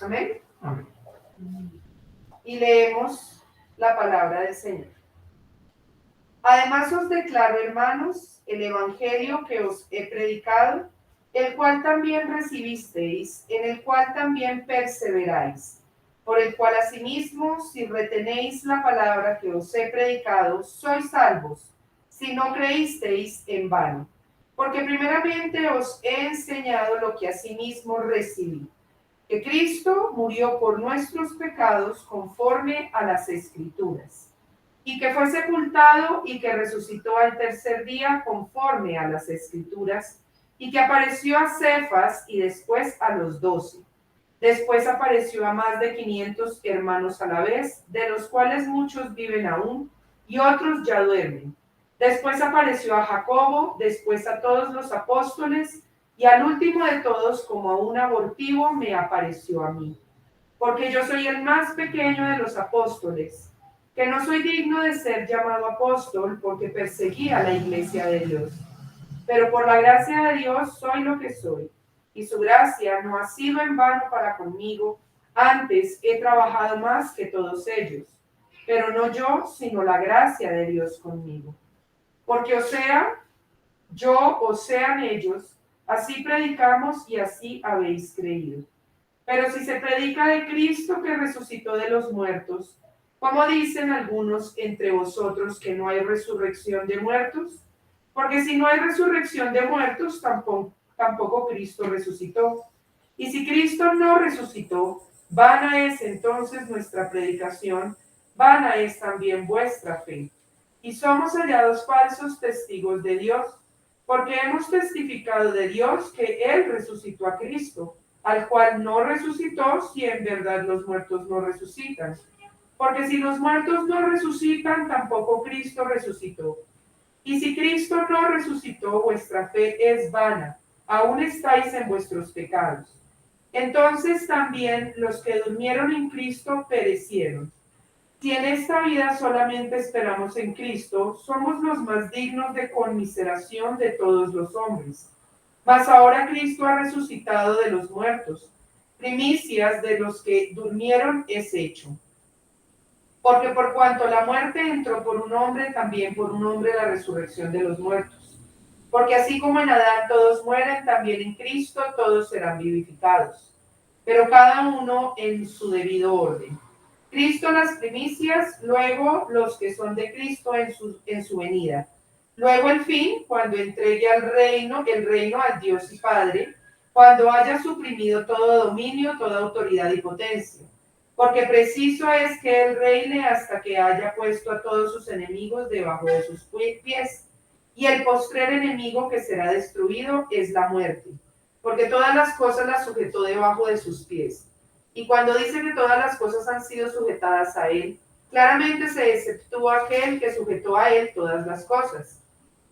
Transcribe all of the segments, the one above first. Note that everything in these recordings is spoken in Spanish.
Amén. Amén. Y leemos la palabra del Señor. Además os declaro, hermanos, el evangelio que os he predicado, el cual también recibisteis, en el cual también perseveráis, por el cual asimismo, si retenéis la palabra que os he predicado, sois salvos, si no creísteis en vano. Porque primeramente os he enseñado lo que asimismo recibí, que Cristo murió por nuestros pecados conforme a las Escrituras, y que fue sepultado y que resucitó al tercer día conforme a las Escrituras, y que apareció a Cefas y después a los 12. Después apareció a más de 500 hermanos a la vez, de los cuales muchos viven aún y otros ya duermen. Después apareció a Jacobo, después a todos los apóstoles, y al último de todos, como a un abortivo, me apareció a mí. Porque yo soy el más pequeño de los apóstoles, que no soy digno de ser llamado apóstol, porque perseguí a la iglesia de Dios. Pero por la gracia de Dios soy lo que soy, y su gracia no ha sido en vano para conmigo, antes he trabajado más que todos ellos, pero no yo, sino la gracia de Dios conmigo. Porque o sea yo o sean ellos, así predicamos y así habéis creído. Pero si se predica de Cristo que resucitó de los muertos, ¿cómo dicen algunos entre vosotros que no hay resurrección de muertos? Porque si no hay resurrección de muertos, tampoco Cristo resucitó. Y si Cristo no resucitó, vana es entonces nuestra predicación, vana es también vuestra fe. Y somos hallados falsos testigos de Dios, porque hemos testificado de Dios que Él resucitó a Cristo, al cual no resucitó si en verdad los muertos no resucitan. Porque si los muertos no resucitan, tampoco Cristo resucitó. Y si Cristo no resucitó, vuestra fe es vana, aún estáis en vuestros pecados. Entonces también los que durmieron en Cristo perecieron. Si en esta vida solamente esperamos en Cristo, somos los más dignos de conmiseración de todos los hombres. Mas ahora Cristo ha resucitado de los muertos, primicias de los que durmieron es hecho. Porque por cuanto la muerte entró por un hombre, también por un hombre la resurrección de los muertos. Porque así como en Adán todos mueren, también en Cristo todos serán vivificados, pero cada uno en su debido orden. Cristo las primicias, luego los que son de Cristo en su venida. Luego el fin, cuando entregue el reino al Dios y Padre, cuando haya suprimido todo dominio, toda autoridad y potencia. Porque preciso es que Él reine hasta que haya puesto a todos sus enemigos debajo de sus pies. Y el postrer enemigo que será destruido es la muerte, porque todas las cosas las sujetó debajo de sus pies. Y cuando dice que todas las cosas han sido sujetadas a Él, claramente se exceptúa aquel que sujetó a Él todas las cosas.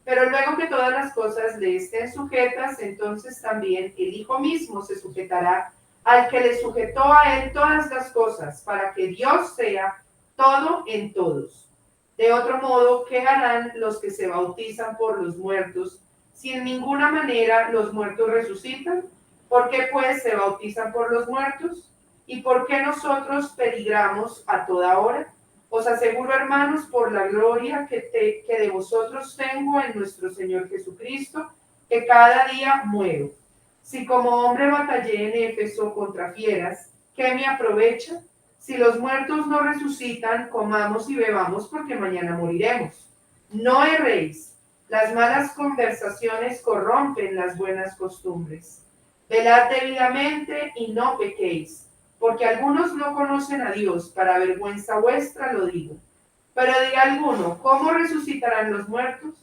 Pero luego que todas las cosas le estén sujetas, entonces también el Hijo mismo se sujetará al que le sujetó a Él todas las cosas, para que Dios sea todo en todos. De otro modo, ¿qué harán los que se bautizan por los muertos, si en ninguna manera los muertos resucitan? ¿Por qué pues se bautizan por los muertos? ¿Y por qué nosotros peligramos a toda hora? Os aseguro, hermanos, por la gloria que de vosotros tengo en nuestro Señor Jesucristo, que cada día muero. Si como hombre batallé en Éfeso contra fieras, ¿qué me aprovecha? Si los muertos no resucitan, comamos y bebamos porque mañana moriremos. No erréis. Las malas conversaciones corrompen las buenas costumbres. Velad debidamente y no pequéis, porque algunos no conocen a Dios, para vergüenza vuestra lo digo. Pero diga alguno, ¿cómo resucitarán los muertos?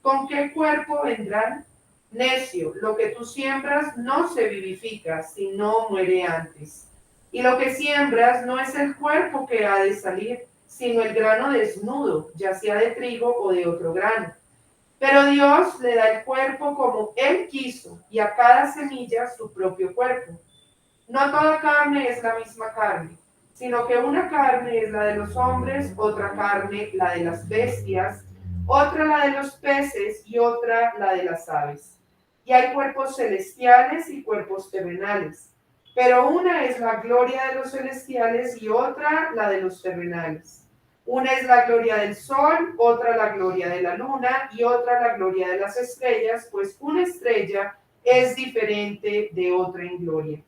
¿Con qué cuerpo vendrán? Necio, lo que tú siembras no se vivifica, sino muere antes. Y lo que siembras no es el cuerpo que ha de salir, sino el grano desnudo, ya sea de trigo o de otro grano. Pero Dios le da el cuerpo como Él quiso, y a cada semilla su propio cuerpo. No toda carne es la misma carne, sino que una carne es la de los hombres, otra carne la de las bestias, otra la de los peces y otra la de las aves. Y hay cuerpos celestiales y cuerpos terrenales. Pero una es la gloria de los celestiales y otra la de los terrenales. Una es la gloria del sol, otra la gloria de la luna y otra la gloria de las estrellas, pues una estrella es diferente de otra en gloria.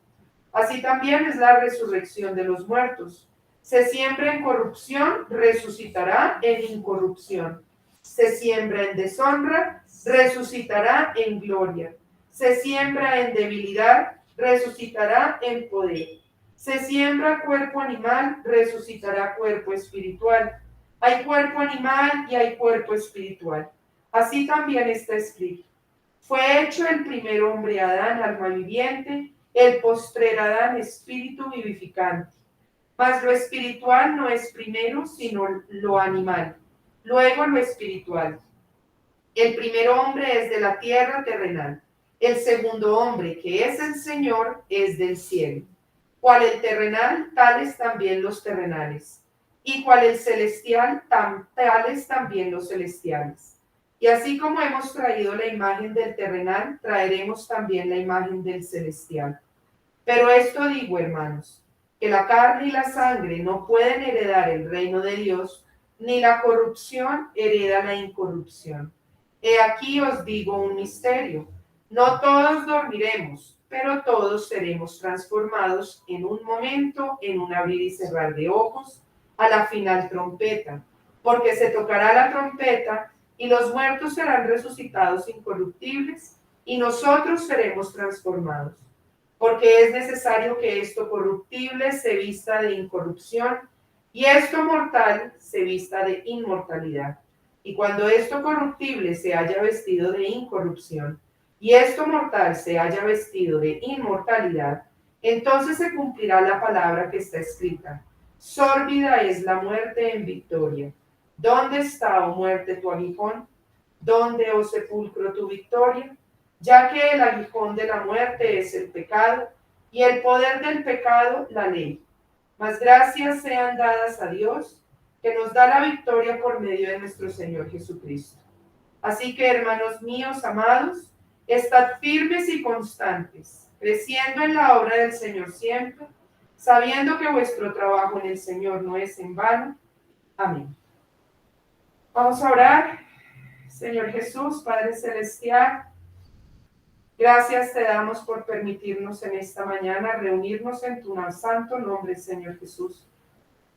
Así también es la resurrección de los muertos. Se siembra en corrupción, resucitará en incorrupción. Se siembra en deshonra, resucitará en gloria. Se siembra en debilidad, resucitará en poder. Se siembra cuerpo animal, resucitará cuerpo espiritual. Hay cuerpo animal y hay cuerpo espiritual. Así también está escrito. Fue hecho el primer hombre Adán, alma viviente, el postrer Adán, espíritu vivificante. Mas lo espiritual no es primero, sino lo animal, luego lo espiritual. El primer hombre es de la tierra terrenal. El segundo hombre, que es el Señor, es del cielo. Cual el terrenal, tales también los terrenales. Y cual el celestial, tales también los celestiales. Y así como hemos traído la imagen del terrenal, traeremos también la imagen del celestial. Pero esto digo, hermanos, que la carne y la sangre no pueden heredar el reino de Dios, ni la corrupción hereda la incorrupción. He aquí os digo un misterio. No todos dormiremos, pero todos seremos transformados en un momento, en un abrir y cerrar de ojos, a la final trompeta. Porque se tocará la trompeta y los muertos serán resucitados incorruptibles y nosotros seremos transformados. Porque es necesario que esto corruptible se vista de incorrupción y esto mortal se vista de inmortalidad. Y cuando esto corruptible se haya vestido de incorrupción y esto mortal se haya vestido de inmortalidad, entonces se cumplirá la palabra que está escrita. Sórbida es la muerte en victoria. ¿Dónde está, oh muerte, tu aguijón? ¿Dónde, oh sepulcro, tu victoria? Ya que el aguijón de la muerte es el pecado, y el poder del pecado la ley. Mas gracias sean dadas a Dios, que nos da la victoria por medio de nuestro Señor Jesucristo. Así que, hermanos míos amados, estad firmes y constantes, creciendo en la obra del Señor siempre, sabiendo que vuestro trabajo en el Señor no es en vano. Amén. Vamos a orar. Señor Jesús, Padre Celestial, gracias te damos por permitirnos en esta mañana reunirnos en tu santo nombre, Señor Jesús,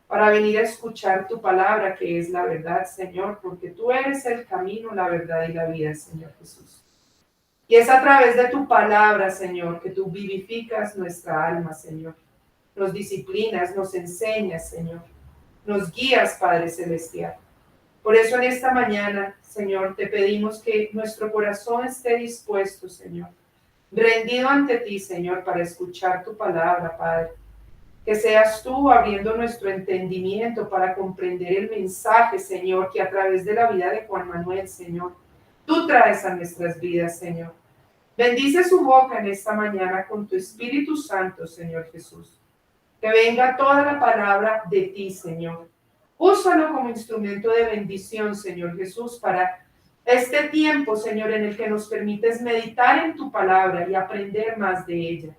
para venir a escuchar tu palabra, que es la verdad, Señor, porque tú eres el camino, la verdad y la vida, Señor Jesús. Y es a través de tu palabra, Señor, que tú vivificas nuestra alma, Señor. Nos disciplinas, nos enseñas, Señor. Nos guías, Padre Celestial. Por eso en esta mañana, Señor, te pedimos que nuestro corazón esté dispuesto, Señor, rendido ante ti, Señor, para escuchar tu palabra, Padre. Que seas tú abriendo nuestro entendimiento para comprender el mensaje, Señor, que a través de la vida de Juan Manuel, Señor, tú traes a nuestras vidas, Señor. Bendice su boca en esta mañana con tu Espíritu Santo, Señor Jesús. Que venga toda la palabra de ti, Señor. Úsalo como instrumento de bendición, Señor Jesús, para este tiempo, Señor, en el que nos permites meditar en tu palabra y aprender más de ella.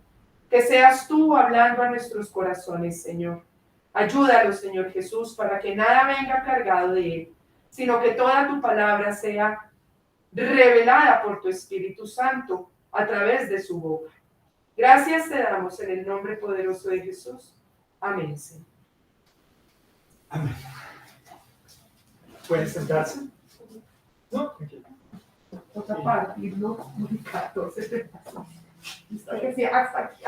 Que seas tú hablando a nuestros corazones, Señor. Ayúdalos, Señor Jesús, para que nada venga cargado de él, sino que toda tu palabra sea revelada por tu Espíritu Santo a través de su boca. Gracias te damos en el nombre poderoso de Jesús. Amén, Señor. Amén. ¿Pueden sentarse? ¿No? Okay. Otra parte, ¿no? 14. Hasta aquí.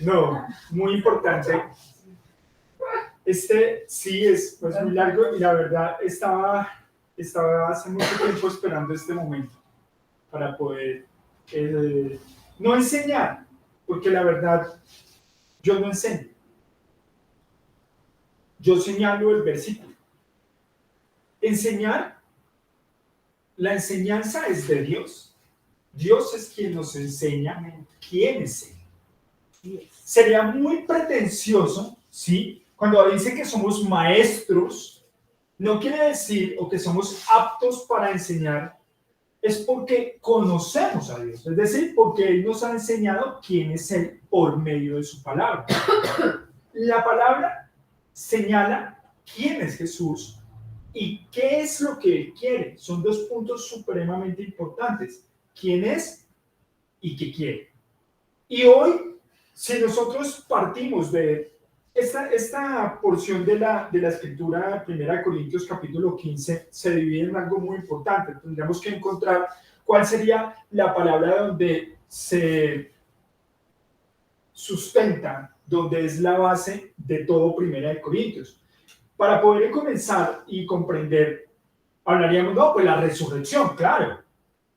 No, muy importante. Este sí es pues, muy largo y la verdad estaba hace mucho tiempo esperando este momento para poder no enseñar, porque la verdad yo no enseño. Yo señalo el versículo. Enseñar, la enseñanza es de Dios. Dios es quien nos enseña, quién es Él. Sería muy pretencioso, ¿sí? Cuando dice que somos maestros, no quiere decir o que somos aptos para enseñar es porque conocemos a Dios, es decir, porque Él nos ha enseñado quién es Él por medio de su palabra. La palabra señala quién es Jesús y qué es lo que Él quiere. Son dos puntos supremamente importantes. ¿Quién es y qué quiere? Y hoy, si nosotros partimos de esta porción de la escritura, 1 Corintios capítulo 15, se divide en algo muy importante. Tendríamos que encontrar cuál sería la palabra donde se sustenta, donde es la base de todo 1 Corintios. Para poder comenzar y comprender, hablaríamos, no, pues la resurrección, claro.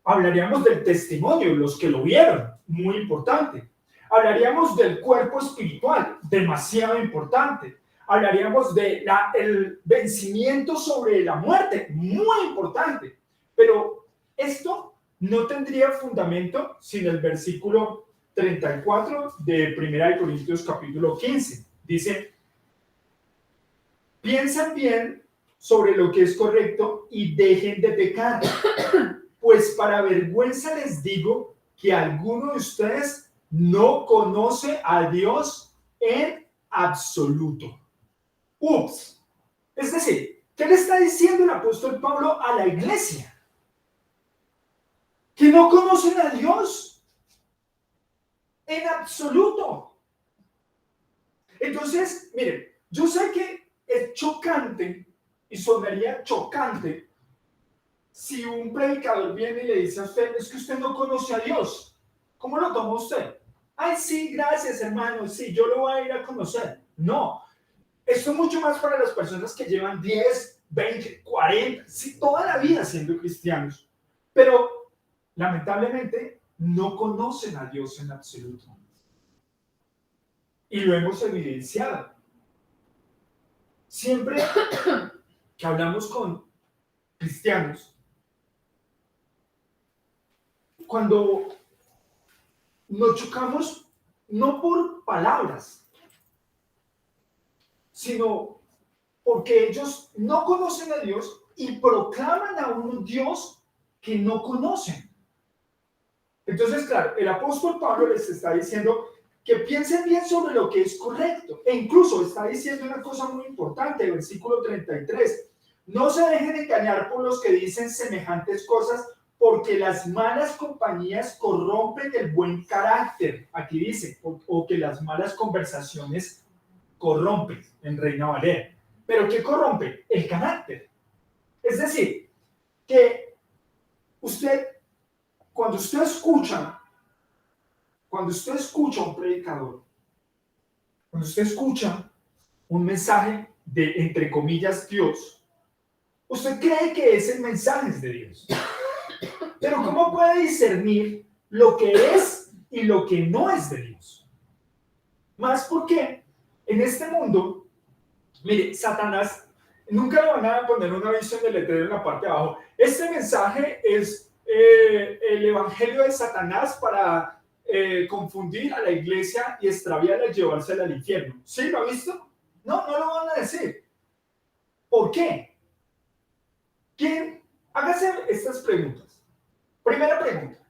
Hablaríamos del testimonio, los que lo vieron, muy importante. Hablaríamos del cuerpo espiritual, demasiado importante. Hablaríamos del vencimiento sobre la muerte, muy importante. Pero esto no tendría fundamento sin el versículo 34 de 1 Corintios capítulo 15. Dice, piensen bien sobre lo que es correcto y dejen de pecar. Pues para vergüenza les digo que alguno de ustedes no conoce a Dios en absoluto. Ups. Es decir, ¿qué le está diciendo el apóstol Pablo a la iglesia? Que no conocen a Dios en absoluto. Entonces, miren, yo sé que es chocante y sonaría chocante si un predicador viene y le dice a usted, es que usted no conoce a Dios. ¿Cómo lo toma usted? Ay, sí, gracias, hermano, sí, yo lo voy a ir a conocer. No, esto es mucho más para las personas que llevan 10, 20, 40, sí, toda la vida siendo cristianos. Pero, lamentablemente, no conocen a Dios en absoluto. Y lo hemos evidenciado. Siempre que hablamos con cristianos, cuando nos chocamos no por palabras, sino porque ellos no conocen a Dios y proclaman a un Dios que no conocen. Entonces, claro, el apóstol Pablo les está diciendo que piensen bien sobre lo que es correcto. E incluso está diciendo una cosa muy importante, el versículo 33. No se dejen engañar por los que dicen semejantes cosas, porque las malas compañías corrompen el buen carácter. Aquí dice, o que las malas conversaciones corrompen, en Reina Valera. ¿Pero qué corrompe? El carácter. Es decir, que usted, cuando usted escucha a un predicador, cuando usted escucha un mensaje de, entre comillas, Dios, usted cree que ese mensaje es de Dios. Pero ¿cómo puede discernir lo que es y lo que no es de Dios? Más porque en este mundo, mire, Satanás, nunca le van a poner un aviso en el letrero en la parte de abajo. Este mensaje es el evangelio de Satanás para confundir a la iglesia y extraviarla y llevársela al infierno. ¿Sí lo ha visto? No, no lo van a decir. ¿Por qué? Hágase estas preguntas. Primera pregunta.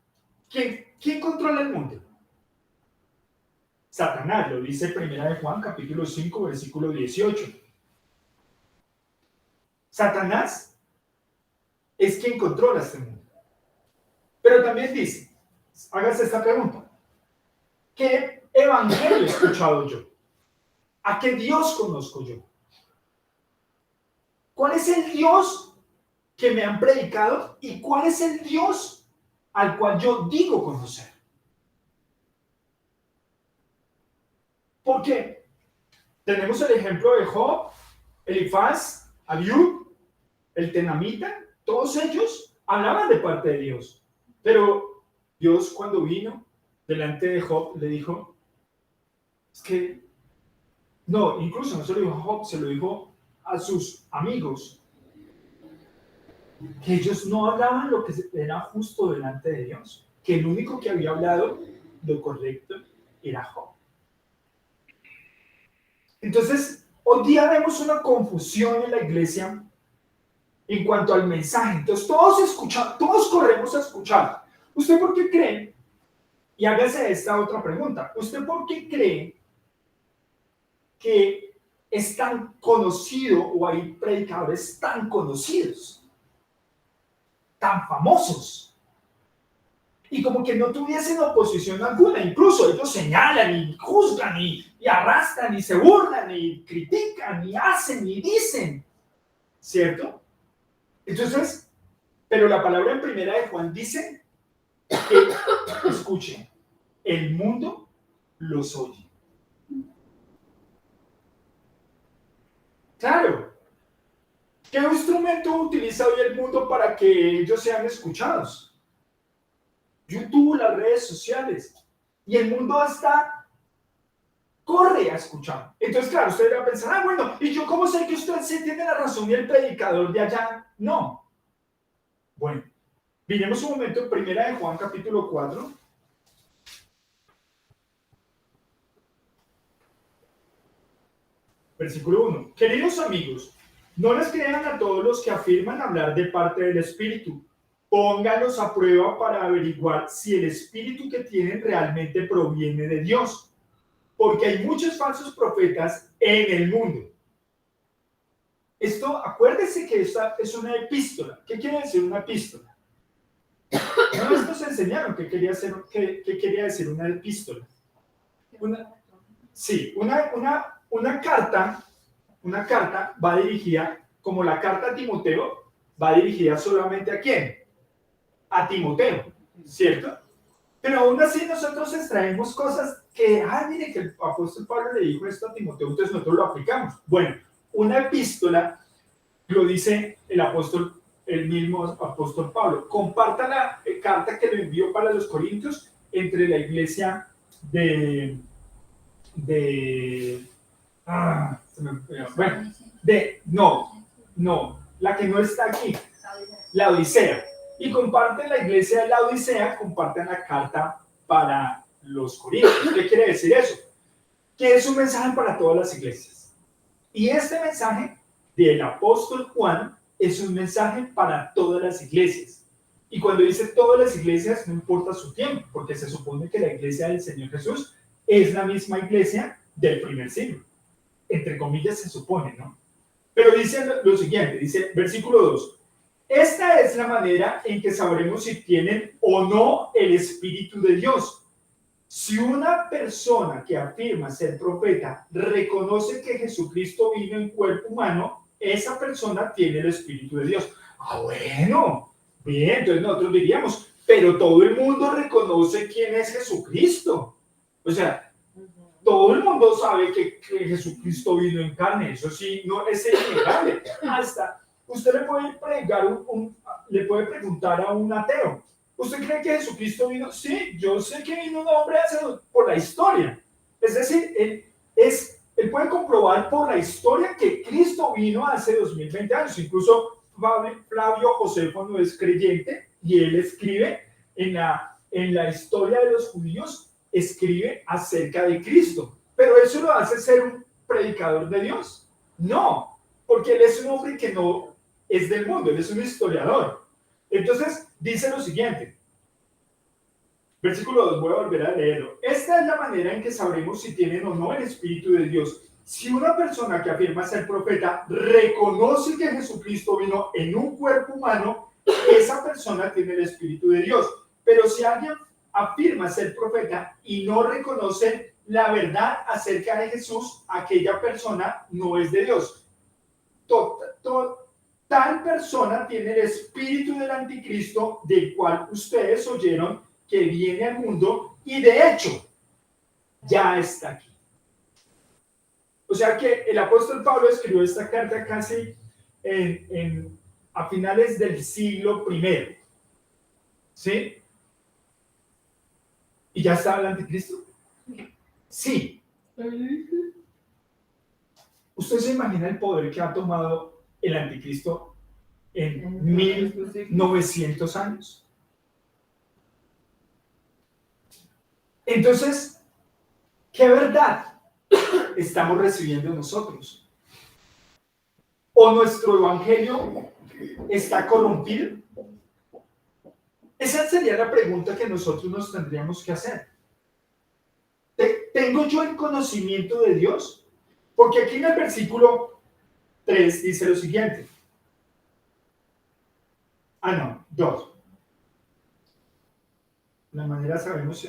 ¿Quién controla el mundo? Satanás, lo dice 1 Juan, capítulo 5, versículo 18. Satanás es quien controla este mundo. Pero también dice, hágase esta pregunta. ¿Qué evangelio he escuchado yo? ¿A qué Dios conozco yo? ¿Cuál es el Dios que me han predicado y cuál es el Dios al cual yo digo conocer? Porque tenemos el ejemplo de Job, Elifaz, Abiud, el Tenamita, todos ellos hablaban de parte de Dios. Pero Dios, cuando vino delante de Job, le dijo, es que, no, incluso no se lo dijo a Job, se lo dijo a sus amigos, que ellos no hablaban lo que era justo delante de Dios, que el único que había hablado lo correcto era Job. Entonces, hoy día vemos una confusión en la iglesia en cuanto al mensaje. Entonces todos corremos a escuchar. ¿Usted por qué cree? Y hágase esta otra pregunta. ¿Usted por qué cree que es tan conocido o hay predicadores tan conocidos, tan famosos, y como que no tuviesen oposición alguna? Incluso ellos señalan y juzgan y arrastran y se burlan y critican y hacen y dicen, ¿cierto? Entonces, pero la palabra en primera de Juan dice que, escuchen, el mundo los oye. Claro. ¿Qué instrumento utiliza hoy el mundo para que ellos sean escuchados? YouTube, las redes sociales. Y el mundo hasta corre a escuchar. Entonces, claro, usted va a pensar, bueno, ¿y yo cómo sé que usted sí tiene la razón y el predicador de allá no? Bueno, miremos un momento en primera de Juan, capítulo 4. Versículo 1. Queridos amigos, no les crean a todos los que afirman hablar de parte del Espíritu. Pónganlos a prueba para averiguar si el Espíritu que tienen realmente proviene de Dios. Porque hay muchos falsos profetas en el mundo. Esto, acuérdese que esta es una epístola. ¿Qué quiere decir una epístola? Una vez nos enseñaron qué quería decir una epístola. Una carta va dirigida, como la carta a Timoteo, va dirigida solamente ¿a quién? A Timoteo, ¿cierto? Pero aún así nosotros extraemos cosas que, mire que el apóstol Pablo le dijo esto a Timoteo, entonces nosotros lo aplicamos. Bueno, una epístola, lo dice el mismo apóstol Pablo. Comparta la carta que le envió para los Corintios entre la iglesia la que no está aquí, la Odisea. Y comparten la iglesia de la Odisea, comparten la carta para los Corintios. ¿Qué quiere decir eso? Que es un mensaje para todas las iglesias. Y este mensaje del apóstol Juan es un mensaje para todas las iglesias. Y cuando dice todas las iglesias, no importa su tiempo, porque se supone que la iglesia del Señor Jesús es la misma iglesia del primer siglo. Entre comillas se supone, ¿no? Pero dice lo siguiente, dice versículo 2. Esta es la manera en que sabremos si tienen o no el Espíritu de Dios. Si una persona que afirma ser profeta reconoce que Jesucristo vino en cuerpo humano, esa persona tiene el Espíritu de Dios. Bueno, bien, entonces nosotros diríamos, pero todo el mundo reconoce quién es Jesucristo. O sea, todo el mundo sabe que Jesucristo vino en carne, eso sí, no es innegable. Hasta usted le puede preguntar a un ateo, ¿usted cree que Jesucristo vino? Sí, yo sé que vino un hombre por la historia. Es decir, él puede comprobar por la historia que Cristo vino hace 2020 años. Incluso Flavio Josefo no es creyente y él escribe en la historia de los judíos, escribe acerca de Cristo. ¿Pero eso lo hace ser un predicador de Dios? No, porque él es un hombre que no es del mundo, él es un historiador. Entonces dice lo siguiente, versículo 2, voy a volver a leerlo. Esta es la manera en que sabremos si tienen o no el Espíritu de Dios. Si una persona que afirma ser profeta reconoce que Jesucristo vino en un cuerpo humano, esa persona tiene el Espíritu de Dios. Pero si alguien afirma ser profeta y no reconoce la verdad acerca de Jesús, aquella persona no es de Dios. Tal persona tiene el espíritu del anticristo, del cual ustedes oyeron que viene al mundo y de hecho ya está aquí. O sea que el apóstol Pablo escribió esta carta casi a finales del siglo I. ¿Sí? ¿Y ya estaba el anticristo? Sí. ¿Usted se imagina el poder que ha tomado el anticristo en 1900 años? Entonces, ¿qué verdad estamos recibiendo nosotros? ¿O nuestro evangelio está corrompido? Esa sería la pregunta que nosotros nos tendríamos que hacer. ¿Tengo yo el conocimiento de Dios? Porque aquí en el versículo 3 dice lo siguiente. No, 2. La manera sabemos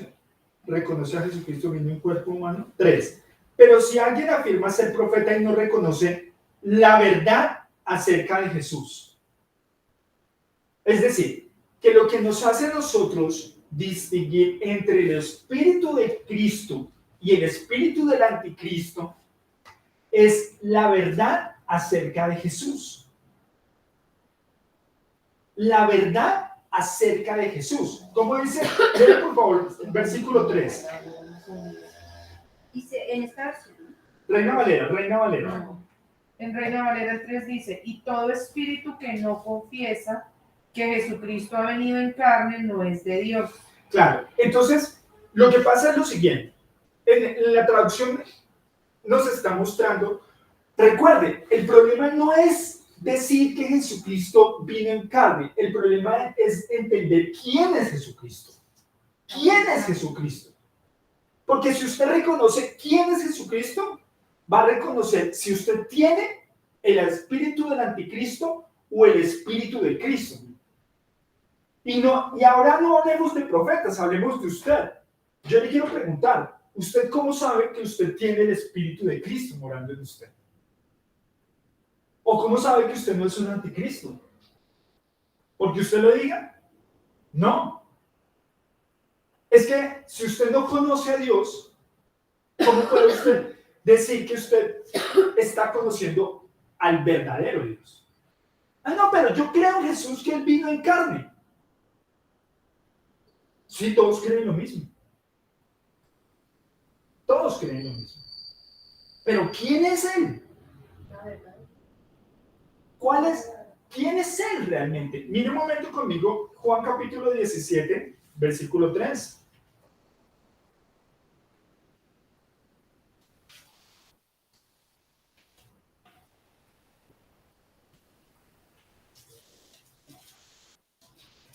reconoce a Jesucristo vino en cuerpo humano. 3. Pero si alguien afirma ser profeta y no reconoce la verdad acerca de Jesús. Es decir, que lo que nos hace a nosotros distinguir entre el espíritu de Cristo y el espíritu del anticristo es la verdad acerca de Jesús. La verdad acerca de Jesús. ¿Cómo dice? Lee, por favor, versículo 3. Dice en esta versión. Reina Valera. En Reina Valera el 3 dice, y todo espíritu que no confiesa que Jesucristo ha venido en carne no es de Dios. Claro, entonces lo que pasa es lo siguiente. En la traducción nos está mostrando, recuerde, el problema no es decir que Jesucristo vino en carne, el problema es entender quién es Jesucristo. ¿Quién es Jesucristo? Porque si usted reconoce quién es Jesucristo, va a reconocer si usted tiene el espíritu del anticristo o el espíritu de Cristo. Y ahora no hablemos de profetas, hablemos de usted. Yo le quiero preguntar, ¿usted cómo sabe que usted tiene el espíritu de Cristo morando en usted? ¿O cómo sabe que usted no es un anticristo? ¿Porque usted lo diga? No. Es que si usted no conoce a Dios, ¿cómo puede usted decir que usted está conociendo al verdadero Dios? No, pero yo creo en Jesús que Él vino en carne. Sí, todos creen lo mismo. Todos creen lo mismo. Pero ¿quién es Él? ¿Quién es Él realmente? Mire un momento conmigo, Juan capítulo 17, versículo 3.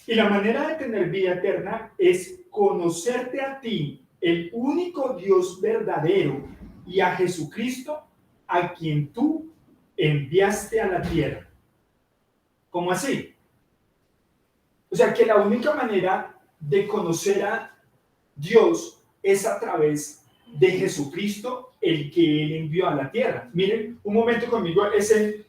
Y la manera de tener vida eterna es conocerte a ti, el único Dios verdadero, y a Jesucristo, a quien tú enviaste a la tierra. ¿Cómo así? O sea que la única manera de conocer a Dios es a través de Jesucristo, el que Él envió a la tierra. Miren, un momento conmigo, ese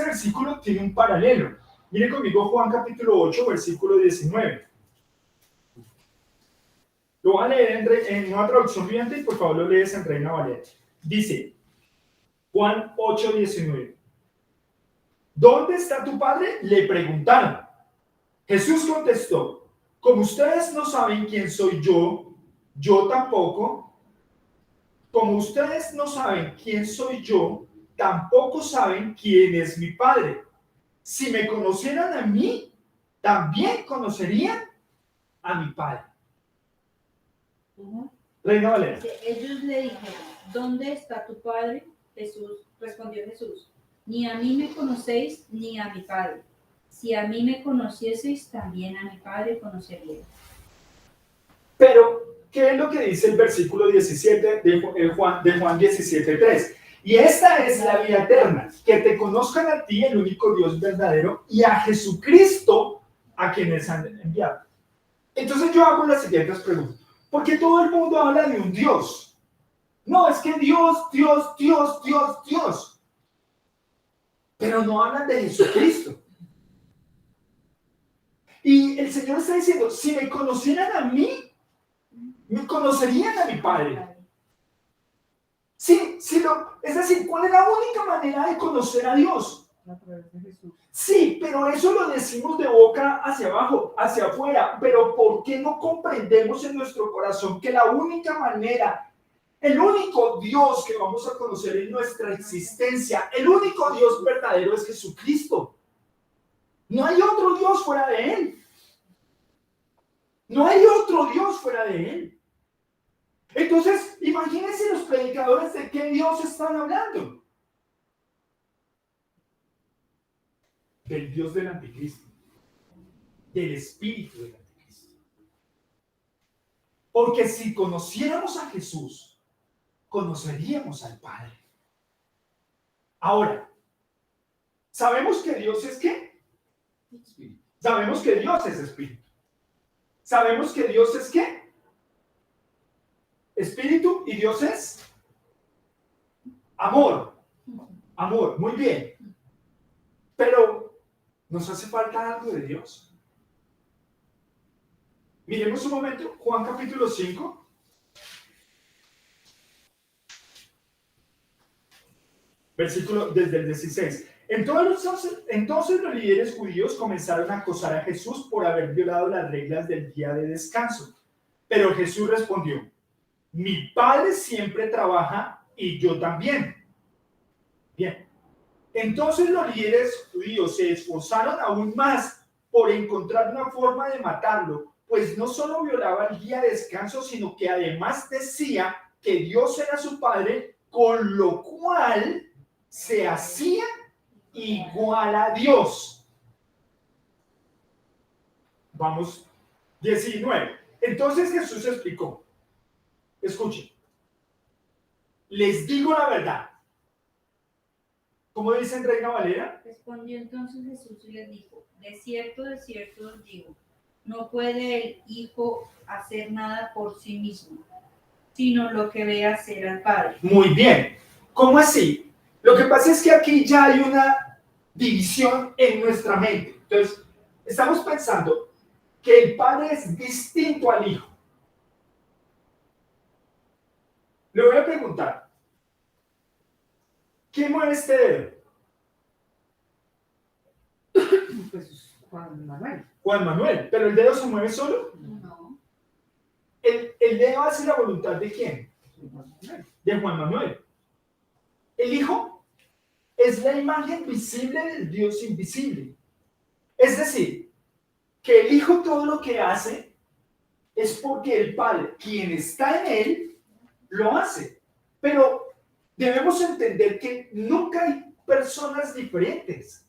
versículo tiene un paralelo. Miren conmigo Juan capítulo 8, versículo 19. Lo voy a leer en una traducción viviente y por favor lo lees en Reina Valera. Dice, Juan 8, 19. ¿Dónde está tu padre? Le preguntaron. Jesús contestó, como ustedes no saben quién soy yo, yo tampoco. Como ustedes no saben quién soy yo, tampoco saben quién es mi padre. Si me conocieran a mí, también conocerían a mi padre. Reina Valera. Ellos le dijeron, ¿dónde está tu padre? Respondió Jesús, ni a mí me conocéis ni a mi padre. Si a mí me conocieseis, también a mi padre conoceríais. Pero, ¿qué es lo que dice el versículo 17 de Juan 17:3? Y esta es la vida eterna, que te conozcan a ti, el único Dios verdadero, y a Jesucristo, a quienes han enviado. Entonces yo hago las siguientes preguntas. ¿Por qué todo el mundo habla de un Dios? No, es que Dios. Pero no hablan de Jesucristo. Y el Señor está diciendo, si me conocieran a mí, me conocerían a mi Padre. Es decir, ¿cuál es la única manera de conocer a Dios? A través de Jesús. Sí, pero eso lo decimos de boca hacia abajo, hacia afuera. Pero ¿por qué no comprendemos en nuestro corazón que la única manera, el único Dios que vamos a conocer en nuestra existencia, el único Dios verdadero es Jesucristo? No hay otro Dios fuera de Él. No hay otro Dios fuera de Él. Entonces, imagínense los predicadores de qué Dios están hablando. del Dios del anticristo, del espíritu del anticristo. Porque si conociéramos a Jesús, conoceríamos al Padre. Ahora, ¿sabemos que Dios es qué? Espíritu. Sabemos que Dios es espíritu. ¿Sabemos que Dios es qué? Espíritu, y Dios es amor. Amor, muy bien. Pero, ¿nos hace falta algo de Dios? Miremos un momento, Juan capítulo 5. Versículo desde el 16. Entonces los líderes judíos comenzaron a acosar a Jesús por haber violado las reglas del día de descanso. Pero Jesús respondió: mi Padre siempre trabaja y yo también. Bien. Entonces los líderes judíos se esforzaron aún más por encontrar una forma de matarlo, pues no solo violaba el día de descanso, sino que además decía que Dios era su Padre, con lo cual se hacía igual a Dios. Vamos, 19. Entonces Jesús explicó: escuchen, les digo la verdad. ¿Cómo dice en Reina Valera? Respondió entonces Jesús y les dijo: de cierto os digo, no puede el Hijo hacer nada por sí mismo, sino lo que ve hacer al Padre. Muy bien. ¿Cómo así? Lo que pasa es que aquí ya hay una división en nuestra mente. Entonces, estamos pensando que el Padre es distinto al Hijo. Le voy a preguntar: ¿quién mueve este dedo? Pues Juan Manuel. Juan Manuel. ¿Pero el dedo se mueve solo? No. ¿El dedo hace la voluntad de quién? De Juan Manuel. El Hijo es la imagen visible del Dios invisible. Es decir, que el Hijo todo lo que hace es porque el Padre, quien está en él, lo hace. Pero debemos entender que nunca hay personas diferentes.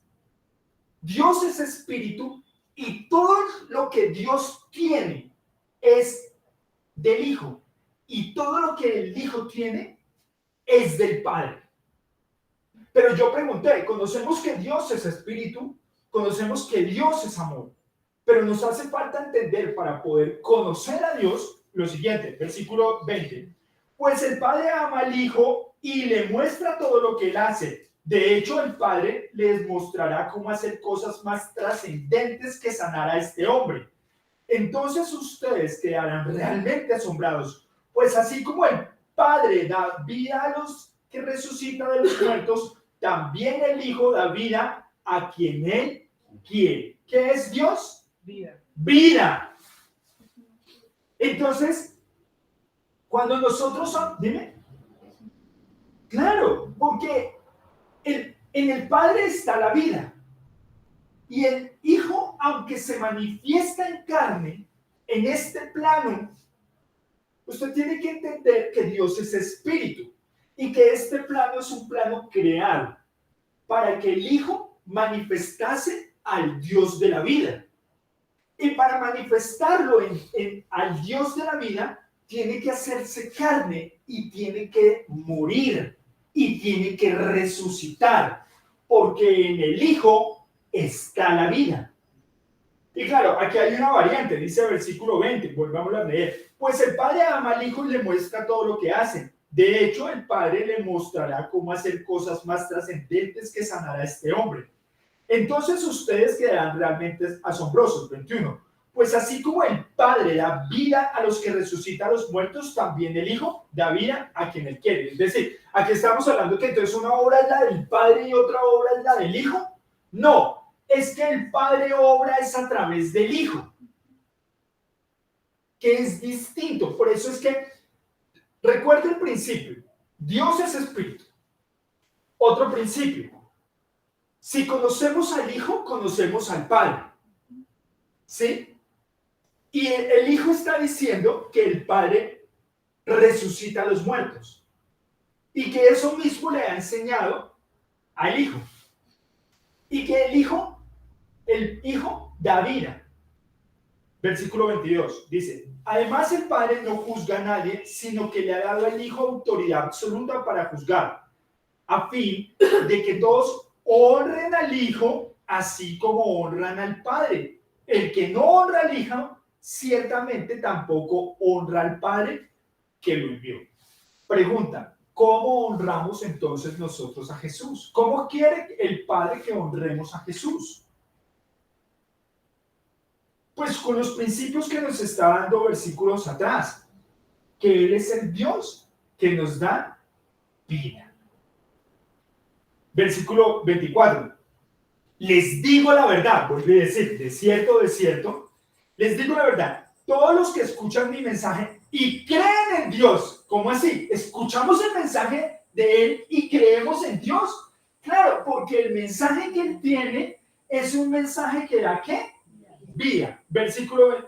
Dios es espíritu y todo lo que Dios tiene es del Hijo. Y todo lo que el Hijo tiene es del Padre. Pero yo pregunté, conocemos que Dios es espíritu, conocemos que Dios es amor, pero nos hace falta entender para poder conocer a Dios lo siguiente, versículo 20. Pues el Padre ama al Hijo y le muestra todo lo que él hace. De hecho, el Padre les mostrará cómo hacer cosas más trascendentes que sanar a este hombre. Entonces ustedes quedarán realmente asombrados, pues así como el Padre da vida a los que resucita de los muertos, también el Hijo da vida a quien él quiere. ¿Qué es Dios? Vida. Vida. Entonces, cuando nosotros dime, claro, porque en el Padre está la vida. Y el Hijo, aunque se manifiesta en carne, en este plano, usted tiene que entender que Dios es espíritu y que este plano es un plano creado para que el Hijo manifestase al Dios de la vida. Y para manifestarlo al Dios de la vida, tiene que hacerse carne y tiene que morir y tiene que resucitar, porque en el Hijo está la vida. Y claro, aquí hay una variante, dice el versículo 20, volvamos a leer. Pues el Padre ama al Hijo y le muestra todo lo que hace. De hecho, el Padre le mostrará cómo hacer cosas más trascendentes que sanar a este hombre. Entonces ustedes quedarán realmente asombrosos. 21. Pues así como el Padre da vida a los que resucitan a los muertos, también el Hijo da vida a quien él quiere. Es decir, aquí estamos hablando que entonces una obra es la del Padre y otra obra es la del Hijo. No, es que el Padre obra es a través del Hijo, que es distinto. Por eso es que, recuerda el principio, Dios es espíritu. Otro principio, si conocemos al Hijo, conocemos al Padre. ¿Sí? Y el Hijo está diciendo que el Padre resucita a los muertos. Y que eso mismo le ha enseñado al Hijo. Y que el Hijo el Hijo da vida. Versículo 22 dice: además el Padre no juzga a nadie, sino que le ha dado al Hijo autoridad absoluta para juzgar, a fin de que todos honren al Hijo así como honran al Padre. El que no honra al Hijo, ciertamente tampoco honra al Padre que lo envió. Pregunta: ¿cómo honramos entonces nosotros a Jesús? ¿Cómo quiere el Padre que honremos a Jesús? Pues con los principios que nos está dando versículos atrás, que Él es el Dios que nos da vida. Versículo 24. Les digo la verdad, vuelve a decir, de cierto, les digo la verdad, todos los que escuchan mi mensaje y creen en Dios, ¿cómo así? ¿Escuchamos el mensaje de Él y creemos en Dios? Claro, porque el mensaje que Él tiene es un mensaje que da ¿qué? Vida. Versículo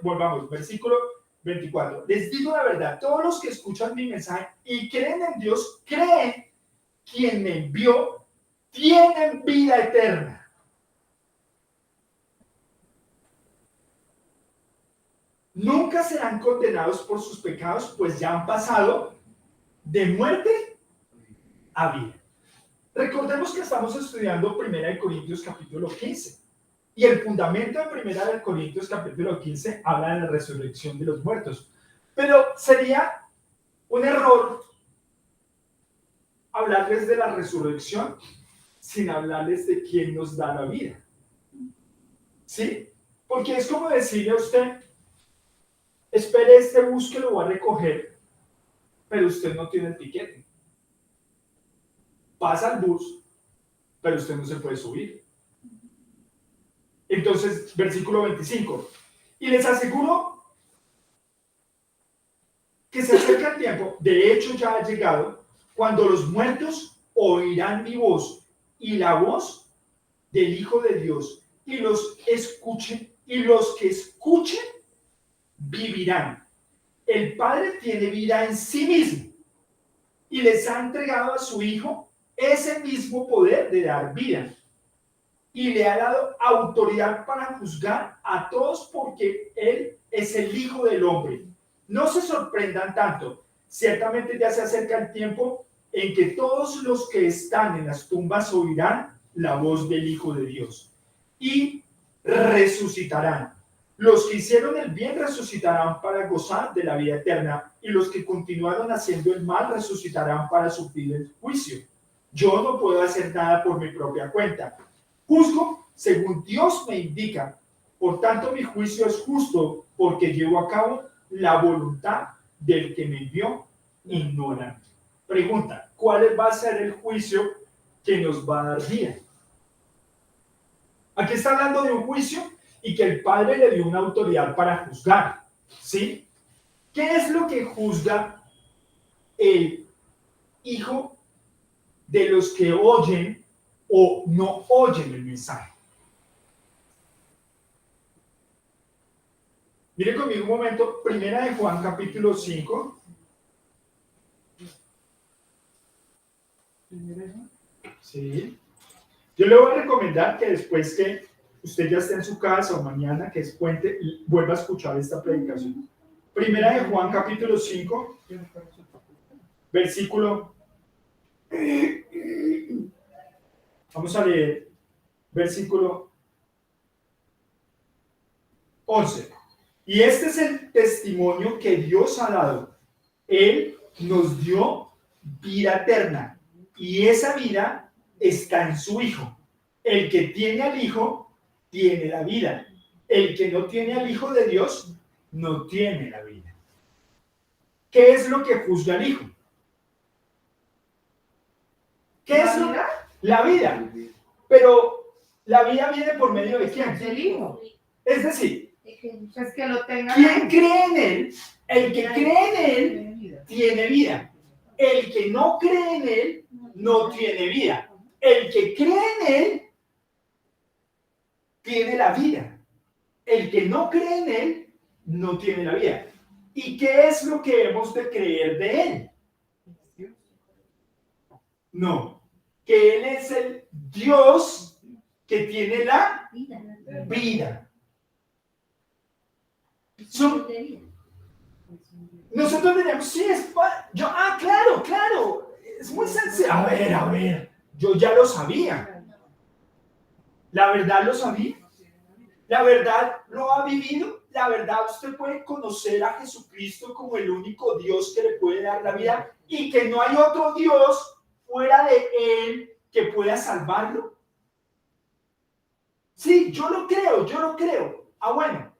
24. Les digo la verdad, todos los que escuchan mi mensaje y creen en Dios, creen quien me envió, tienen vida eterna. Nunca serán condenados por sus pecados, pues ya han pasado de muerte a vida. Recordemos que estamos estudiando 1 Corintios capítulo 15. Y el fundamento de 1 Corintios capítulo 15 habla de la resurrección de los muertos. Pero sería un error hablarles de la resurrección sin hablarles de quién nos da la vida. ¿Sí? Porque es como decirle a usted: espere este bus que lo va a recoger, pero usted no tiene el tiquete. Pasa el bus, pero usted no se puede subir. Entonces, versículo 25. Y les aseguro que se acerca el tiempo, de hecho ya ha llegado, cuando los muertos oirán mi voz y la voz del Hijo de Dios, y los que escuchen vivirán. El Padre tiene vida en sí mismo y les ha entregado a su Hijo ese mismo poder de dar vida, y le ha dado autoridad para juzgar a todos, porque Él es el Hijo del Hombre. No se sorprendan tanto, ciertamente ya se acerca el tiempo en que todos los que están en las tumbas oirán la voz del Hijo de Dios y resucitarán. Los que hicieron el bien resucitarán para gozar de la vida eterna, y los que continuaron haciendo el mal resucitarán para sufrir el juicio. Yo no puedo hacer nada por mi propia cuenta. Juzgo según Dios me indica. Por tanto, mi juicio es justo, porque llevo a cabo la voluntad del que me envió y no la mía. Pregunta: ¿cuál va a ser el juicio que nos va a dar vida? Aquí está hablando de un juicio y que el Padre le dio una autoridad para juzgar. ¿Sí? ¿Qué es lo que juzga el Hijo de los que oyen o no oyen el mensaje? Mire conmigo un momento, 1 de Juan capítulo 5. Sí. Yo le voy a recomendar que después que usted ya esté en su casa o mañana que es puente, vuelva a escuchar esta predicación. 1 de Juan capítulo 5, versículo... Vamos a leer versículo 11. Y este es el testimonio que Dios ha dado. Él nos dio vida eterna, y esa vida está en su Hijo. El que tiene al Hijo tiene la vida. El que no tiene al Hijo de Dios no tiene la vida. ¿Qué es lo que juzga al Hijo? ¿Qué es lo? La vida. Pero la vida viene por medio de quién? Del Hijo. Es decir, Es que lo tenga. ¿quién cree en Él? El que cree en Él tiene vida. El que no cree en Él no tiene vida. El que cree en Él tiene la vida. El que no cree en Él no tiene la vida. ¿Y qué es lo que hemos de creer de Él? No, que Él es el Dios que tiene la Vida. vida. Son de vida. Nosotros diríamos, sí, claro, claro, es muy sencillo. A ver, yo ya lo sabía. La verdad lo sabía. La verdad lo ha vivido. La verdad usted puede conocer a Jesucristo como el único Dios que le puede dar la vida y que no hay otro Dios fuera de Él que pueda salvarlo. Sí, yo lo creo. Bueno.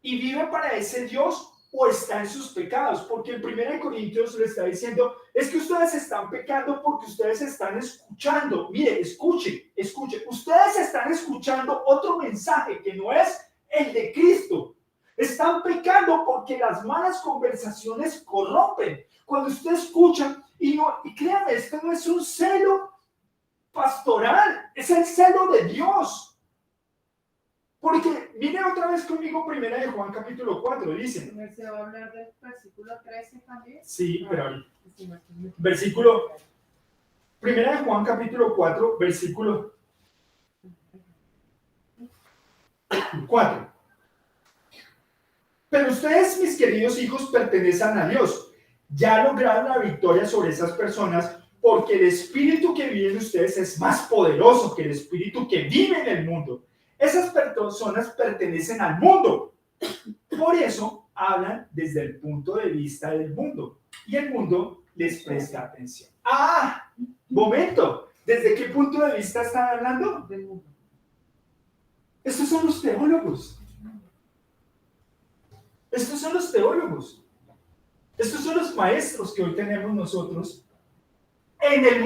¿Y vive para ese Dios o está en sus pecados? Porque el 1 Corintios le está diciendo, es que ustedes están pecando porque ustedes están escuchando. Mire, escuche. Ustedes están escuchando otro mensaje que no es el de Cristo. Están pecando porque las malas conversaciones corrompen. Cuando usted escucha, y créame, esto no es un celo pastoral, es el celo de Dios. Porque mire otra vez conmigo 1 de Juan capítulo 4, dice. ¿Se va a hablar del versículo 13 también? Sí, pero ahorita. Versículo 1 de Juan capítulo 4, versículo 4. Pero ustedes, mis queridos hijos, pertenecen a Dios. Ya lograron la victoria sobre esas personas porque el espíritu que vive en ustedes es más poderoso que el espíritu que vive en el mundo. Esas personas pertenecen al mundo. Por eso hablan desde el punto de vista del mundo. Y el mundo les presta atención. Momento. ¿Desde qué punto de vista están hablando? Del mundo. Estos son los teólogos. Estos son los maestros que hoy tenemos nosotros en el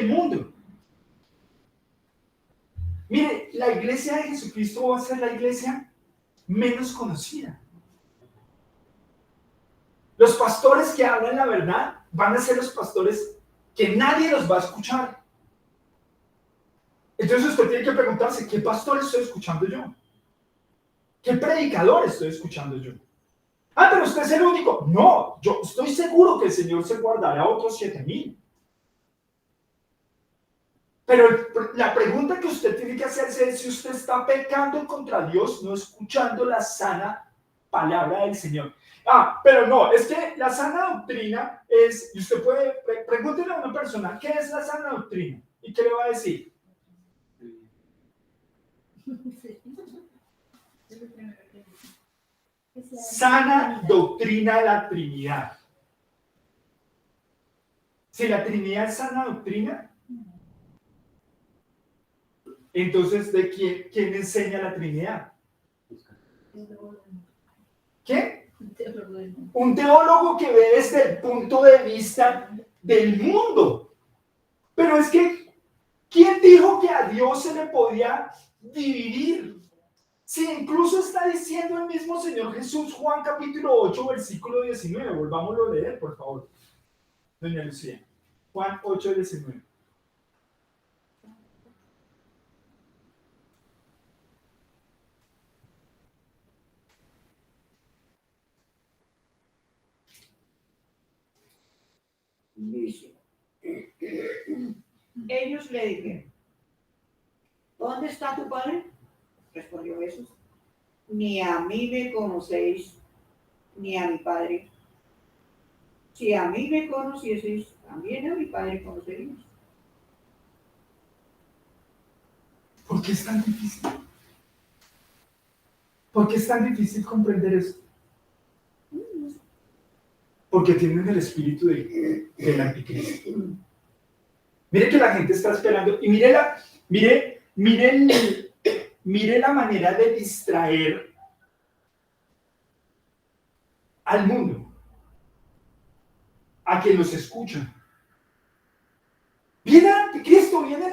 mundo. Mire, la iglesia de Jesucristo va a ser la iglesia menos conocida. Los pastores que hablan la verdad van a ser los pastores que nadie los va a escuchar. Entonces usted tiene que preguntarse, ¿qué pastor estoy escuchando yo? ¿Qué predicador estoy escuchando yo? Pero usted es el único. No, yo estoy seguro que el Señor se guardará a otros 7,000. Pero la pregunta que usted tiene que hacerse es si usted está pecando contra Dios, no escuchando la sana palabra del Señor. Pero no, es que la sana doctrina es, y usted puede, pregúntele a una persona, ¿qué es la sana doctrina? ¿Y qué le va a decir? Sana doctrina de la Trinidad. Si la Trinidad es sana doctrina, entonces, ¿de quién enseña la Trinidad? ¿Qué? Un teólogo que ve desde el punto de vista del mundo. Pero es que, ¿quién dijo que a Dios se le podía dividir? Si incluso está diciendo el mismo Señor Jesús, Juan capítulo 8, versículo 19. Volvámoslo a leer, por favor. Doña Lucía. Juan 8, 19. Dice, ellos le dijeron, ¿dónde está tu padre? Respondió Jesús, ni a mí me conocéis, ni a mi padre. Si a mí me conocieseis, también a mi padre conoceríais. ¿Por qué es tan difícil? ¿Por qué es tan difícil comprender esto? Porque tienen el espíritu del anticristo. Mire que la gente está esperando y mire la manera de distraer al mundo a que los escuchan. Viene el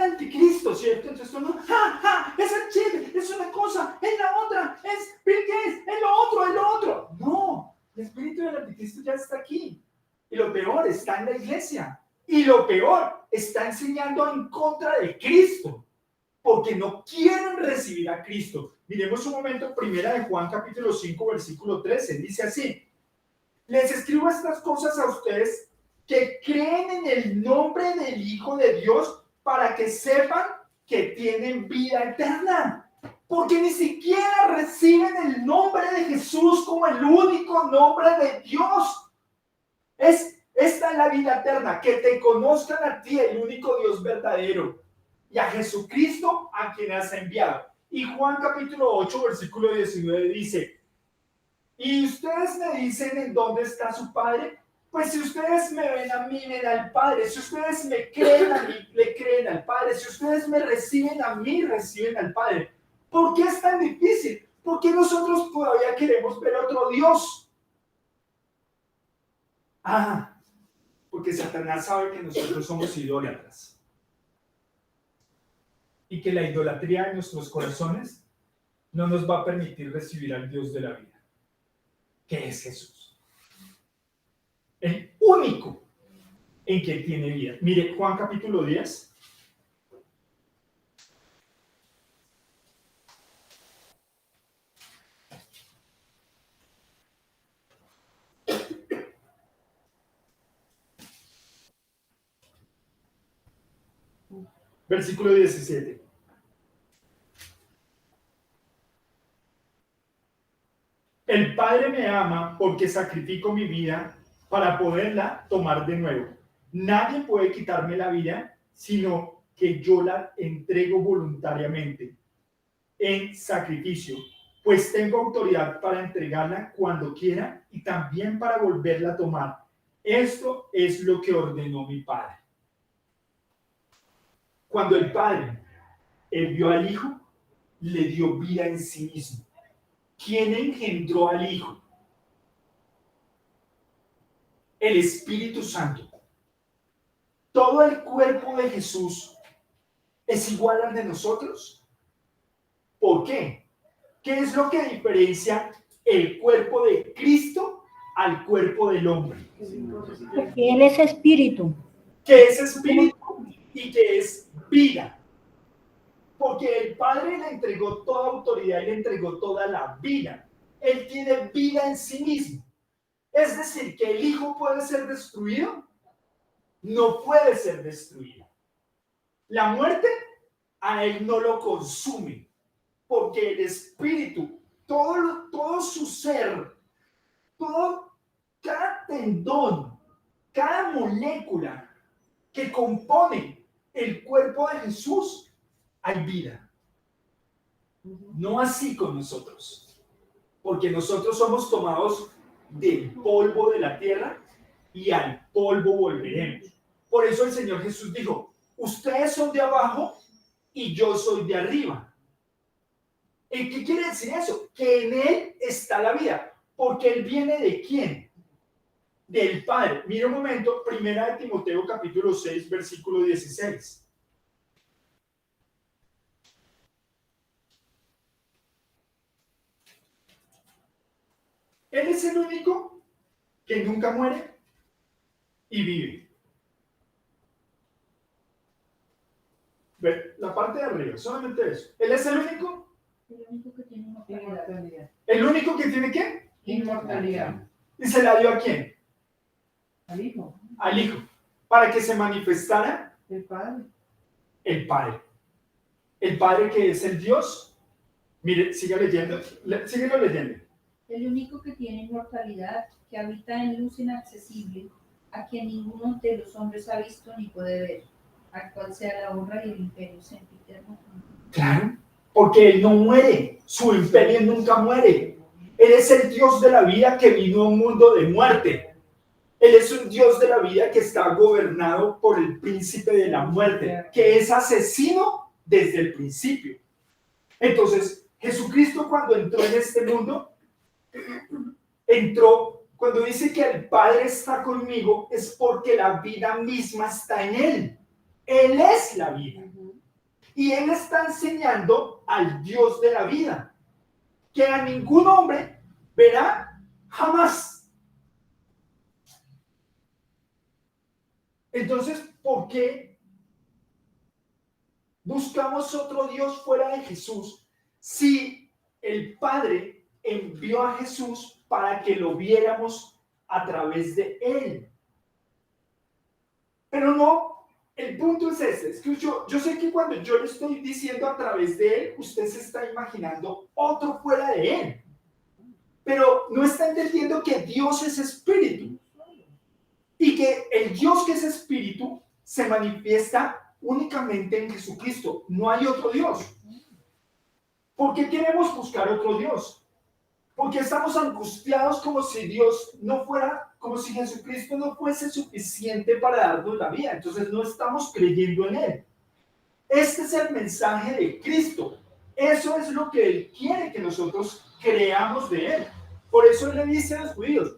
anticristo, ¿cierto? Entonces uno, es el chile, es una cosa, es la otra, es Bill Gates, es lo otro. No, el espíritu del anticristo ya está aquí. Y lo peor, está en la iglesia. Y lo peor, está enseñando en contra de Cristo. Porque no quieren recibir a Cristo. Miremos un momento, 1 de Juan capítulo 5, versículo 13. Dice así, les escribo estas cosas a ustedes que creen en el nombre del Hijo de Dios para que sepan que tienen vida eterna. Porque ni siquiera reciben el nombre de Jesús como el único nombre de Dios. Esta es la vida eterna, que te conozcan a ti, el único Dios verdadero, y a Jesucristo a quien has enviado. Y Juan capítulo 8, versículo 19 dice: y ustedes me dicen en dónde está su Padre. Pues si ustedes me ven a mí, ven al Padre. Si ustedes me creen a mí, le creen al Padre. Si ustedes me reciben a mí, reciben al Padre. ¿Por qué es tan difícil? Porque nosotros todavía queremos ver otro Dios. Porque Satanás sabe que nosotros somos idólatras. Y que la idolatría en nuestros corazones no nos va a permitir recibir al Dios de la vida, que es Jesús. El único en que tiene vida. Mire, Juan capítulo 10. Versículo 17. El Padre me ama porque sacrifico mi vida para poderla tomar de nuevo. Nadie puede quitarme la vida, sino que yo la entrego voluntariamente en sacrificio, pues tengo autoridad para entregarla cuando quiera y también para volverla a tomar. Esto es lo que ordenó mi Padre. Cuando el Padre envió al Hijo, le dio vida en sí mismo. ¿Quién engendró al Hijo? El Espíritu Santo. ¿Todo el cuerpo de Jesús es igual al de nosotros? ¿Por qué? ¿Qué es lo que diferencia el cuerpo de Cristo al cuerpo del hombre? Porque Él es espíritu. Que es espíritu y que es vida. Porque el Padre le entregó toda autoridad y le entregó toda la vida. Él tiene vida en sí mismo. Es decir, que el Hijo puede ser destruido. No puede ser destruido. La muerte a él no lo consume. Porque el Espíritu, todo su ser, cada tendón, cada molécula que compone el cuerpo de Jesús, hay vida. No así con nosotros, porque nosotros somos tomados del polvo de la tierra y al polvo volveremos. Por eso el Señor Jesús dijo: ustedes son de abajo y yo soy de arriba. ¿Y qué quiere decir eso? Que en Él está la vida, porque Él viene ¿de quién? Del Padre. Mira un momento, 1 de Timoteo capítulo 6, versículo 16. Él es el único que nunca muere y vive. Ve, la parte de arriba, solamente eso. Él es el único. El único que tiene inmortalidad. ¿El único que tiene qué? Inmortalidad. ¿Y se la dio a quién? Al Hijo. Al Hijo. Para que se manifestara El Padre. el Padre. El Padre que es el Dios. Mire, siga leyendo. Síguelo leyendo. El único que tiene inmortalidad, que habita en luz inaccesible, a quien ninguno de los hombres ha visto ni puede ver, al cual sea la honra y el imperio sempiterno. Claro, porque Él no muere. Su imperio nunca muere. Él es el Dios de la vida que vino a un mundo de muerte. Él es un Dios de la vida que está gobernado por el príncipe de la muerte, que es asesino desde el principio. Entonces, Jesucristo, cuando entró en este mundo, cuando dice que el Padre está conmigo, es porque la vida misma está en Él. Él es la vida. Y Él está enseñando al Dios de la vida, que a ningún hombre verá jamás. Entonces, ¿por qué buscamos otro Dios fuera de Jesús si el Padre envió a Jesús para que lo viéramos a través de Él? Pero no el punto es este, es que yo sé que cuando yo le estoy diciendo a través de él, usted se está imaginando otro fuera de él, pero no está entendiendo que Dios es espíritu y que el Dios que es espíritu se manifiesta únicamente en Jesucristo, no hay otro Dios. ¿Por qué queremos buscar otro Dios? Porque estamos angustiados como si Dios no fuera, como si Jesucristo no fuese suficiente para darnos la vida. Entonces no estamos creyendo en Él. Este es el mensaje de Cristo. Eso es lo que Él quiere que nosotros creamos de Él. Por eso Él le dice a los judíos,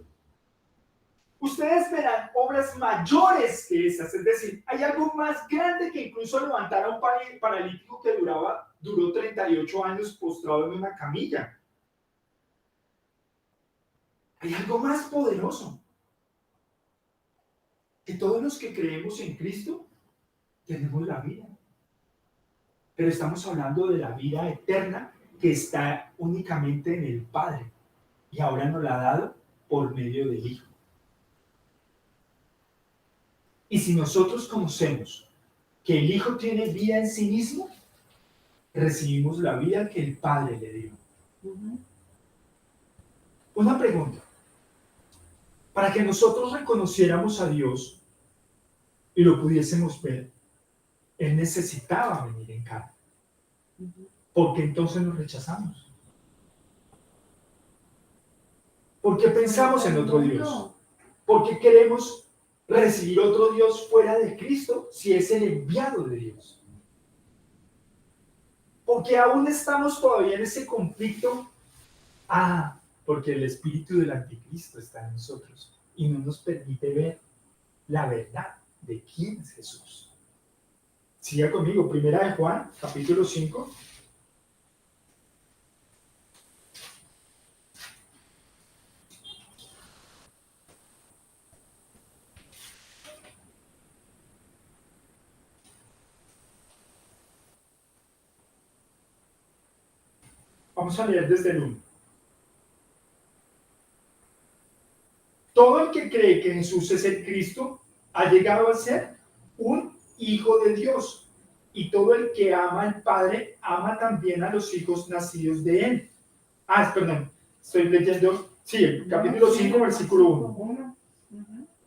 ustedes verán obras mayores que esas. Es decir, hay algo más grande que incluso levantar a un paralítico que duró 38 años postrado en una camilla. Hay algo más poderoso. Que todos los que creemos en Cristo tenemos la vida. Pero estamos hablando de la vida eterna que está únicamente en el Padre. Y ahora nos la ha dado por medio del Hijo. Y si nosotros conocemos que el Hijo tiene vida en sí mismo, recibimos la vida que el Padre le dio. Una pregunta. Para que nosotros reconociéramos a Dios y lo pudiésemos ver, Él necesitaba venir en carne. ¿Por qué entonces nos rechazamos? ¿Por qué pensamos en otro Dios? ¿Por qué queremos recibir otro Dios fuera de Cristo si es el enviado de Dios? Porque aún estamos todavía en ese conflicto. Porque el espíritu del anticristo está en nosotros y no nos permite ver la verdad de quién es Jesús. Siga conmigo, 1 Juan, capítulo 5. Vamos a leer desde el 1. Todo el que cree que Jesús es el Cristo ha llegado a ser un hijo de Dios. Y todo el que ama al Padre ama también a los hijos nacidos de él. Perdón, estoy leyendo, el capítulo 5, versículo 1.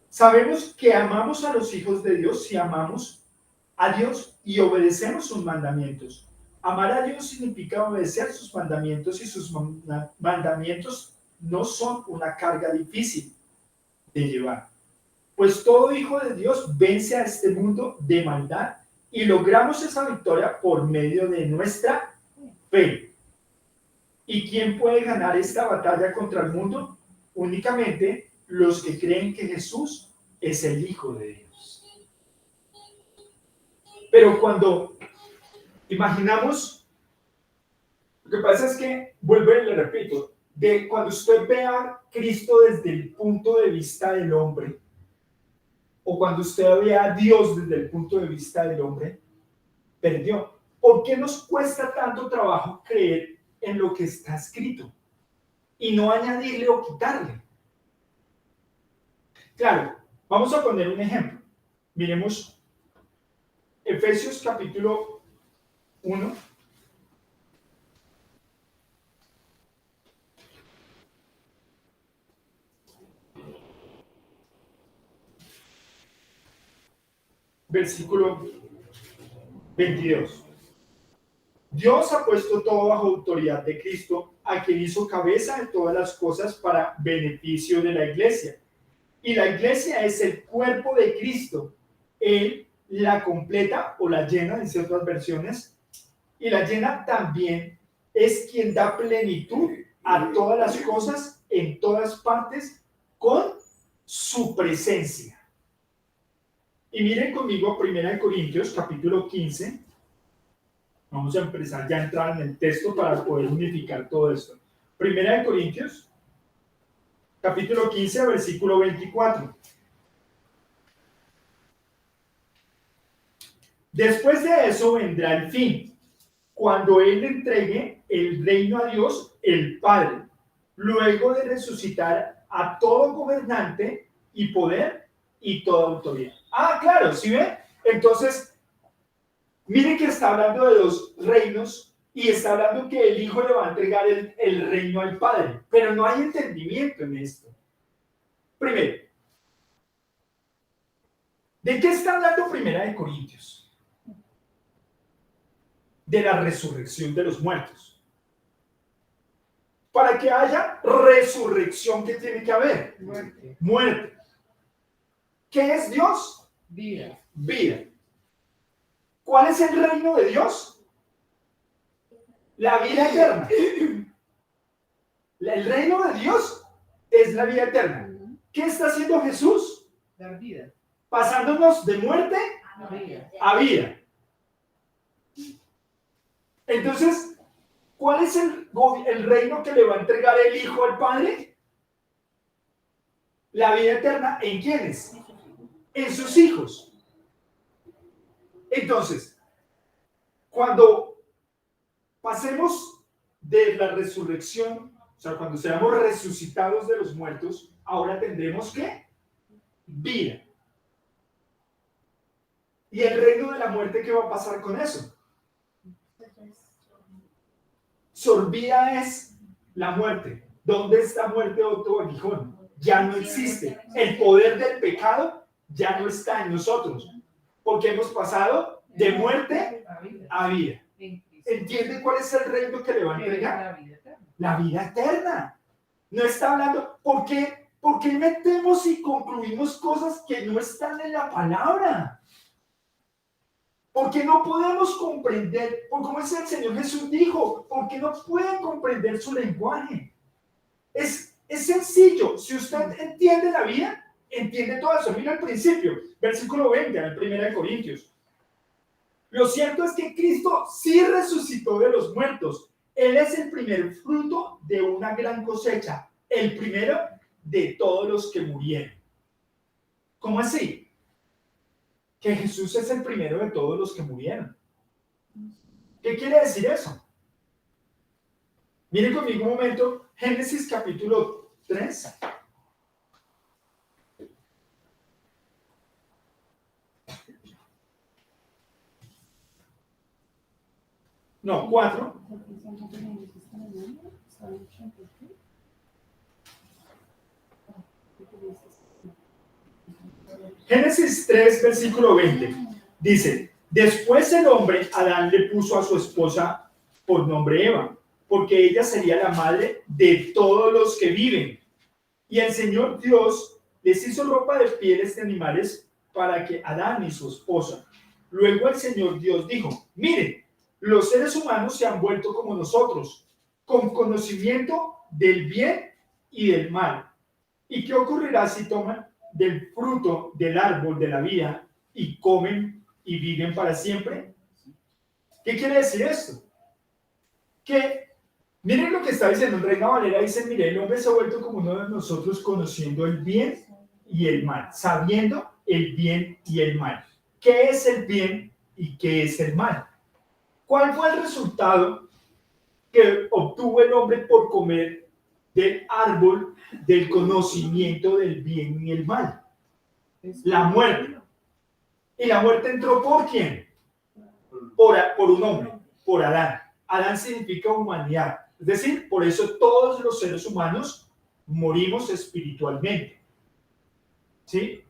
Sabemos que amamos a los hijos de Dios si amamos a Dios y obedecemos sus mandamientos. Amar a Dios significa obedecer sus mandamientos y sus mandamientos no son una carga difícil de llevar. Pues todo hijo de Dios vence a este mundo de maldad y logramos esa victoria por medio de nuestra fe. ¿Y quién puede ganar esta batalla contra el mundo? Únicamente los que creen que Jesús es el Hijo de Dios. Pero cuando imaginamos, lo que pasa es que, vuelvo y le repito, cuando usted ve a Cristo desde el punto de vista del hombre, o cuando usted ve a Dios desde el punto de vista del hombre, perdió. ¿Por qué nos cuesta tanto trabajo creer en lo que está escrito y no añadirle o quitarle? Claro, vamos a poner un ejemplo. Miremos Efesios capítulo 1. Versículo 22. Dios ha puesto todo bajo autoridad de Cristo, a quien hizo cabeza de todas las cosas para beneficio de la iglesia. Y la iglesia es el cuerpo de Cristo. Él la completa o la llena, en ciertas versiones, y la llena también es quien da plenitud a todas las cosas en todas partes con su presencia. Y miren conmigo 1 Corintios capítulo 15. Vamos a empezar ya a entrar en el texto para poder unificar todo esto. 1 Corintios capítulo 15, versículo 24. Después de eso vendrá el fin, cuando Él entregue el reino a Dios, el Padre, luego de resucitar a todo gobernante y poder y toda autoridad. Claro, ¿sí ve? Entonces, miren que está hablando de dos reinos y está hablando que el Hijo le va a entregar el reino al Padre, pero no hay entendimiento en esto. Primero, ¿de qué está hablando Primera de Corintios? De la resurrección de los muertos. Para que haya resurrección, ¿qué tiene que haber? Muerte. Muerte. ¿Qué es Dios? Vida. Vida. ¿Cuál es el reino de Dios? La vida eterna. El reino de Dios es la vida eterna. ¿Qué está haciendo Jesús? Dar vida. Pasándonos de muerte Vida. a vida. Entonces, ¿cuál es el reino que le va a entregar el Hijo al Padre? La vida eterna. ¿En quiénes? En sus hijos. Entonces, cuando pasemos de la resurrección, o sea, cuando seamos resucitados de los muertos, ahora tendremos ¿qué? Vida. ¿Y el reino de la muerte qué va a pasar con eso? Sorbida es la muerte. ¿Dónde está muerte, Otto Aguijón? Ya no existe. El poder del pecado ya no está en nosotros, porque hemos pasado de muerte a vida. ¿Entiende cuál es el reino que le va a entregar? La vida eterna. La vida eterna. No está hablando, ¿por qué metemos y concluimos cosas que no están en la palabra? Porque no podemos comprender, por como es el Señor Jesús dijo, porque no pueden comprender su lenguaje. Es sencillo. Si usted entiende la vida, entiende todo eso. Mira al principio, versículo 20, en 1 Corintios. Lo cierto es que Cristo sí resucitó de los muertos. Él es el primer fruto de una gran cosecha, el primero de todos los que murieron. ¿Cómo así? Que Jesús es el primero de todos los que murieron. ¿Qué quiere decir eso? Miren conmigo un momento, Génesis capítulo 3. No, 4. Génesis 3, versículo 20. Dice, después el hombre, Adán, le puso a su esposa por nombre Eva, porque ella sería la madre de todos los que viven. Y el Señor Dios les hizo ropa de pieles de animales para que Adán y su esposa. Luego el Señor Dios dijo, miren, los seres humanos se han vuelto como nosotros, con conocimiento del bien y del mal. ¿Y qué ocurrirá si toman del fruto del árbol de la vida y comen y viven para siempre? ¿Qué quiere decir esto? Que, miren lo que está diciendo en Reina Valera, dice, mire, el hombre se ha vuelto como uno de nosotros conociendo el bien y el mal, sabiendo el bien y el mal. ¿Qué es el bien y qué es el mal? ¿Cuál fue el resultado que obtuvo el hombre por comer del árbol del conocimiento del bien y el mal? La muerte. ¿Y la muerte entró por quién? Por un hombre, por Adán. Adán significa humanidad. Es decir, por eso todos los seres humanos morimos espiritualmente. ¿Sí?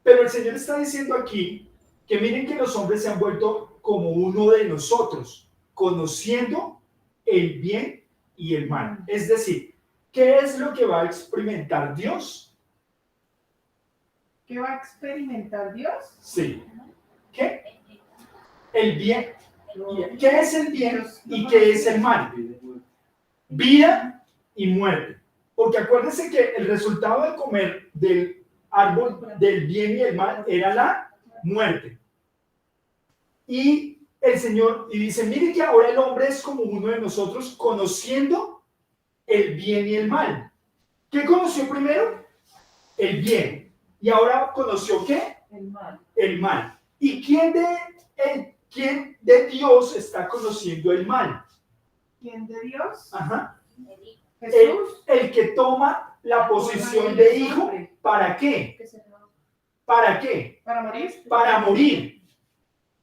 Pero el Señor está diciendo aquí que miren que los hombres se han vuelto como uno de nosotros, conociendo el bien y el mal. Es decir, ¿qué es lo que va a experimentar Dios? ¿Qué va a experimentar Dios? Sí. ¿Qué? El bien. ¿Qué es el bien y qué es el mal? Vida y muerte. Porque acuérdense que el resultado de comer del árbol del bien y el mal era la muerte. Y el Señor dice, mire que ahora el hombre es como uno de nosotros, conociendo el bien y el mal. ¿Qué conoció primero? El bien. ¿Y ahora conoció qué? El mal. El mal. ¿Y quién de Dios está conociendo el mal? ¿Quién de Dios? Ajá. Jesús. El que toma la posición de hijo, ¿para qué? ¿Para qué? Para morir. Para morir.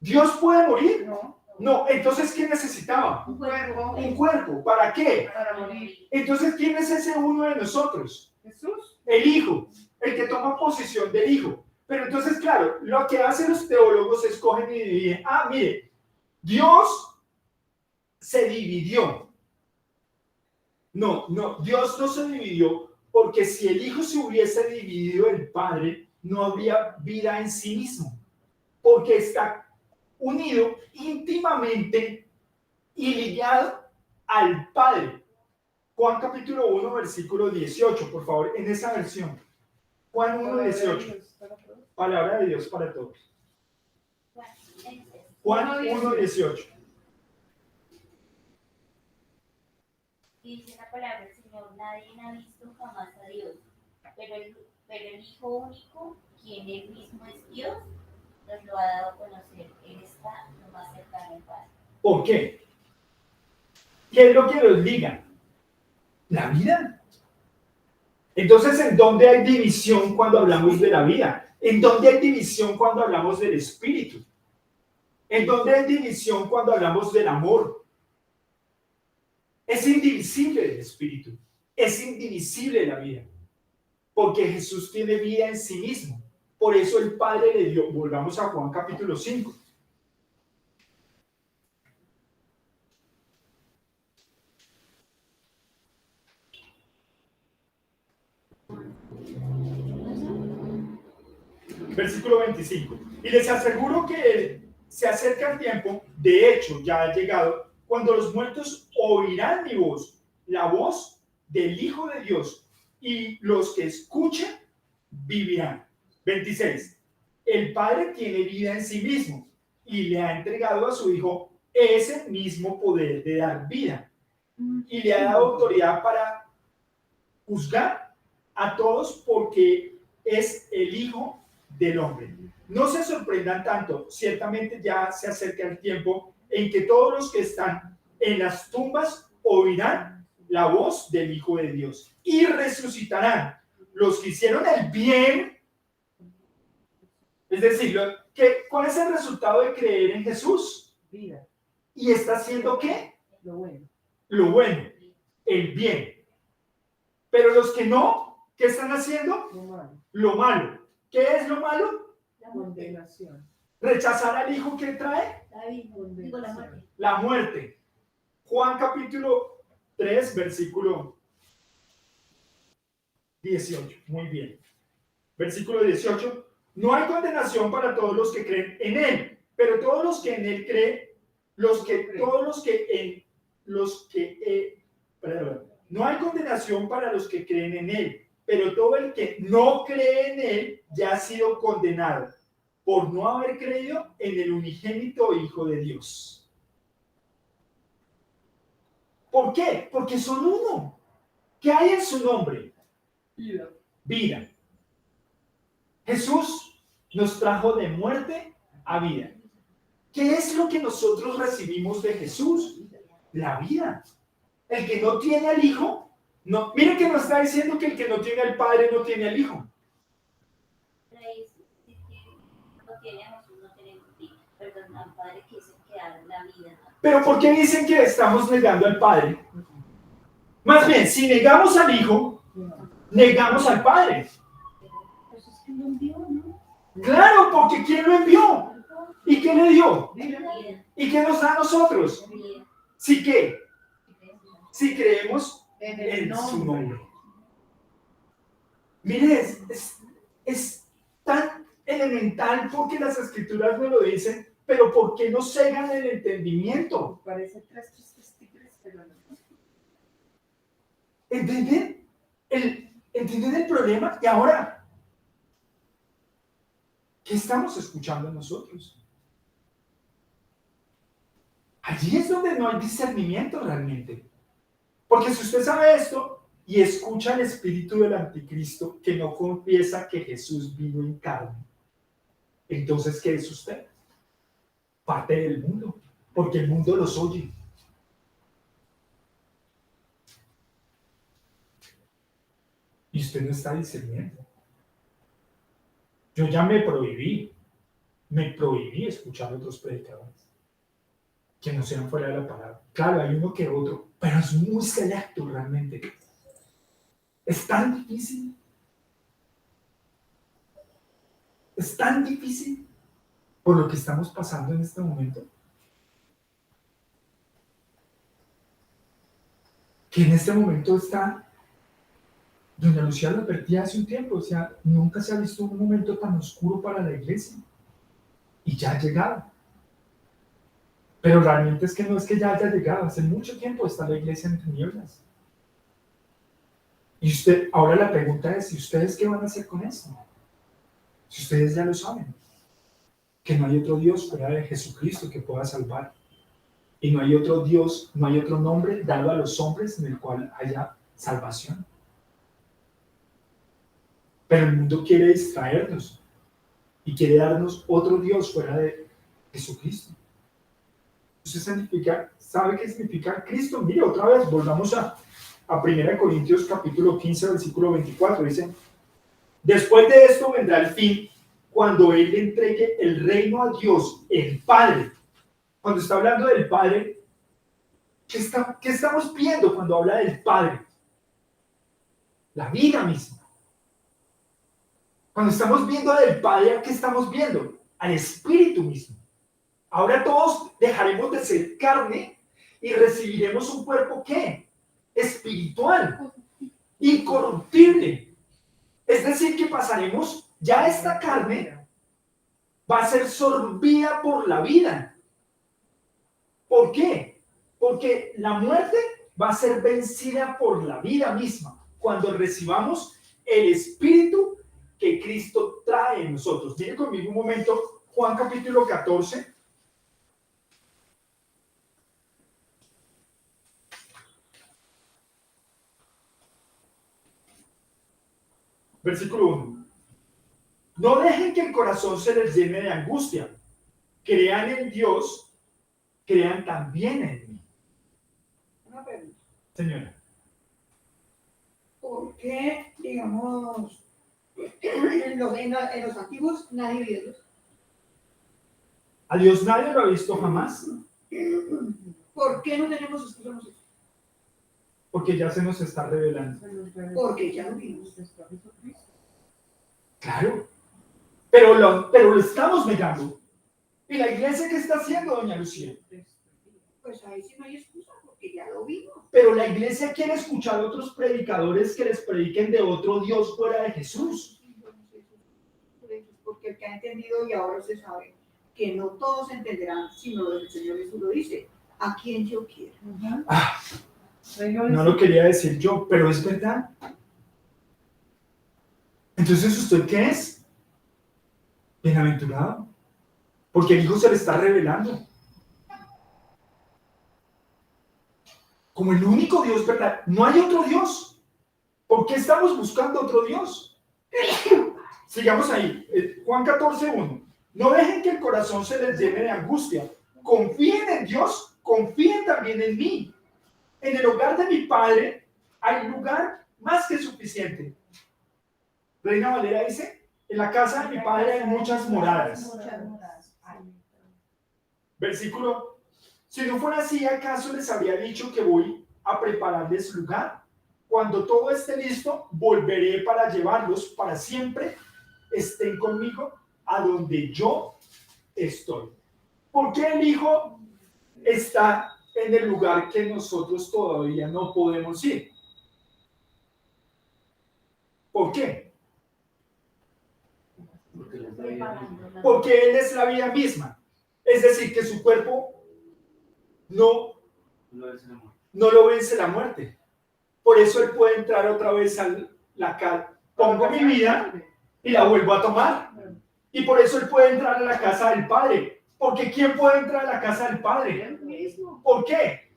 ¿Dios puede morir? No, No. Entonces, ¿qué necesitaba? un cuerpo Un cuerpo. ¿Para qué? para morir. Entonces, ¿quién es ese uno de nosotros? Jesús. El Hijo, el que toma posesión del Hijo. Pero entonces, claro, lo que hacen los teólogos es cogen y dividen. Ah, mire, Dios se dividió. No, Dios no se dividió porque si el Hijo se hubiese dividido del Padre, no habría vida en sí mismo. Porque está unido íntimamente y ligado al Padre. Juan capítulo 1, versículo 18, por favor, en esa versión. Juan 1, 18. Palabra de Dios para todos. Juan 1, 18. Dice la palabra del Señor, nadie ha visto jamás a Dios, pero el Hijo único, quien él mismo es Dios, nos lo ha dado a conocer. Él está lo más cercano al Padre. ¿Por qué? ¿Qué es lo que nos liga? La vida. Entonces, ¿en dónde hay división cuando hablamos de la vida? ¿En dónde hay división cuando hablamos del espíritu? ¿En dónde hay división cuando hablamos del amor? Es indivisible el espíritu, es indivisible la vida, porque Jesús tiene vida en sí mismo. Por eso el Padre le dio, volvamos a Juan capítulo 5. Versículo 25. Y les aseguro que se acerca el tiempo, de hecho ya ha llegado, cuando los muertos oirán mi voz, la voz del Hijo de Dios, y los que escuchen vivirán. 26. El Padre tiene vida en sí mismo y le ha entregado a su Hijo ese mismo poder de dar vida. Y le ha dado autoridad para juzgar a todos porque es el Hijo del Hombre. No se sorprendan tanto, ciertamente ya se acerca el tiempo en que todos los que están en las tumbas oirán la voz del Hijo de Dios y resucitarán los que hicieron el bien. Es decir, ¿cuál es el resultado de creer en Jesús? Vida. ¿Y está haciendo qué? Lo bueno. Lo bueno, el bien. Pero los que no, ¿qué están haciendo? Lo malo. Lo malo. ¿Qué es lo malo? Condenación. Rechazar al Hijo que trae Digo la muerte. la muerte. Juan capítulo 3, versículo 18. Muy bien. Versículo 18. No hay condenación para todos los que creen en Él, pero todos los que en Él creen, no hay condenación para los que creen en Él, pero todo el que no cree en Él ya ha sido condenado por no haber creído en el unigénito Hijo de Dios. ¿Por qué? Porque son uno. ¿Qué hay en su nombre? Vida. Vida. Jesús nos trajo de muerte a vida. ¿Qué es lo que nosotros recibimos de Jesús? La vida. El que no tiene al Hijo, no. Miren que nos está diciendo que el que no tiene al Padre no tiene al Hijo. Si no tiene a Jesús, no tiene vida. Perdón, al Padre que es el que da la vida. Pero ¿por qué dicen que estamos negando al Padre? Más bien, si negamos al Hijo, negamos al Padre. Pues es que lo envió, ¿no? Claro, porque ¿quién lo envió? ¿Y qué le dio? Vida. ¿Y qué nos da a nosotros? Vida. ¿Sí qué? Si creemos En en su nombre. Mire, es tan elemental porque las escrituras me lo dicen, pero ¿por qué nos cegan el entendimiento? Parece tres tigres, pero no. ¿Entienden? ¿Entienden el problema? Y ahora, ¿qué estamos escuchando nosotros? Allí es donde no hay discernimiento realmente. Porque si usted sabe esto y escucha el espíritu del anticristo que no confiesa que Jesús vino en carne, entonces ¿qué es usted? Parte del mundo, porque el mundo los oye. Y usted no está discerniendo. Yo ya me prohibí. me prohibí escuchar a otros predicadores que no sean fuera de la palabra. Claro, hay uno que otro, pero es muy selecto realmente. Es tan difícil. Es tan difícil por lo que estamos pasando en este momento, que en este momento está, doña Lucía lo advertía hace un tiempo, o sea, nunca se ha visto un momento tan oscuro para la iglesia, y ya ha llegado. Pero realmente es que no es que ya haya llegado, hace mucho tiempo está la iglesia en tinieblas. Y ahora la pregunta es, ¿y ustedes qué van a hacer con esto? Si ustedes ya lo saben, que no hay otro Dios fuera de Jesucristo que pueda salvar. Y no hay otro Dios, no hay otro nombre dado a los hombres en el cual haya salvación. Pero el mundo quiere distraernos y quiere darnos otro Dios fuera de Jesucristo. ¿Usted sabe qué significa Cristo? Mire, otra vez, volvamos a 1 Corintios capítulo 15, versículo 24. Dice, después de esto vendrá el fin, cuando Él le entregue el reino a Dios, el Padre. Cuando está hablando del Padre, ¿qué estamos viendo cuando habla del Padre? La vida misma. Cuando estamos viendo del Padre, ¿qué estamos viendo? Al Espíritu mismo. Ahora todos dejaremos de ser carne y recibiremos un cuerpo, ¿qué? Espiritual, incorruptible. Es decir, que pasaremos, ya esta carne va a ser sorbida por la vida. ¿Por qué? Porque la muerte va a ser vencida por la vida misma cuando recibamos el Espíritu que Cristo trae en nosotros. Miren conmigo un momento, Juan capítulo 14. Versículo 1. No dejen que el corazón se les llene de angustia. Crean en Dios, crean también en mí. Una pregunta. Señora. ¿Por qué, digamos, en los antiguos nadie vio a Dios? A Dios nadie lo ha visto jamás. ¿Por qué no tenemos excusa nosotros? Porque ya se nos está revelando. Porque ya lo vimos. Claro. Pero lo estamos negando. ¿Y la iglesia qué está haciendo, doña Lucía? Pues ahí sí no hay excusa, porque ya lo vimos. Pero la iglesia quiere escuchar a otros predicadores que les prediquen de otro Dios fuera de Jesús. Porque el que ha entendido y ahora se sabe que no todos entenderán, sino lo que el Señor Jesús lo dice, a quien yo quiero. No lo quería decir yo, pero es verdad. Entonces, ¿usted qué es? Bienaventurado. Porque el Hijo se le está revelando. Como el único Dios, ¿verdad? No hay otro Dios. ¿Por qué estamos buscando otro Dios? Sigamos ahí. Juan 14:1. No dejen que el corazón se les llene de angustia. Confíen en Dios, confíen también en mí. En el hogar de mi Padre hay lugar más que suficiente. Reina Valera dice, en la casa de mi Padre hay muchas moradas. Versículo, si no fuera así, ¿acaso les habría dicho que voy a prepararles lugar? Cuando todo esté listo, volveré para llevarlos para siempre. Estén conmigo a donde yo estoy. ¿Por qué el Hijo está en el lugar que nosotros todavía no podemos ir? ¿Por qué? Porque Él es la vida misma. Es decir, que su cuerpo no lo vence la muerte. Por eso Él puede entrar otra vez a la casa. Pongo mi vida y la vuelvo a tomar. Y por eso Él puede entrar a la casa del Padre. Porque ¿quién puede entrar a la casa del Padre? Él mismo. ¿Por qué?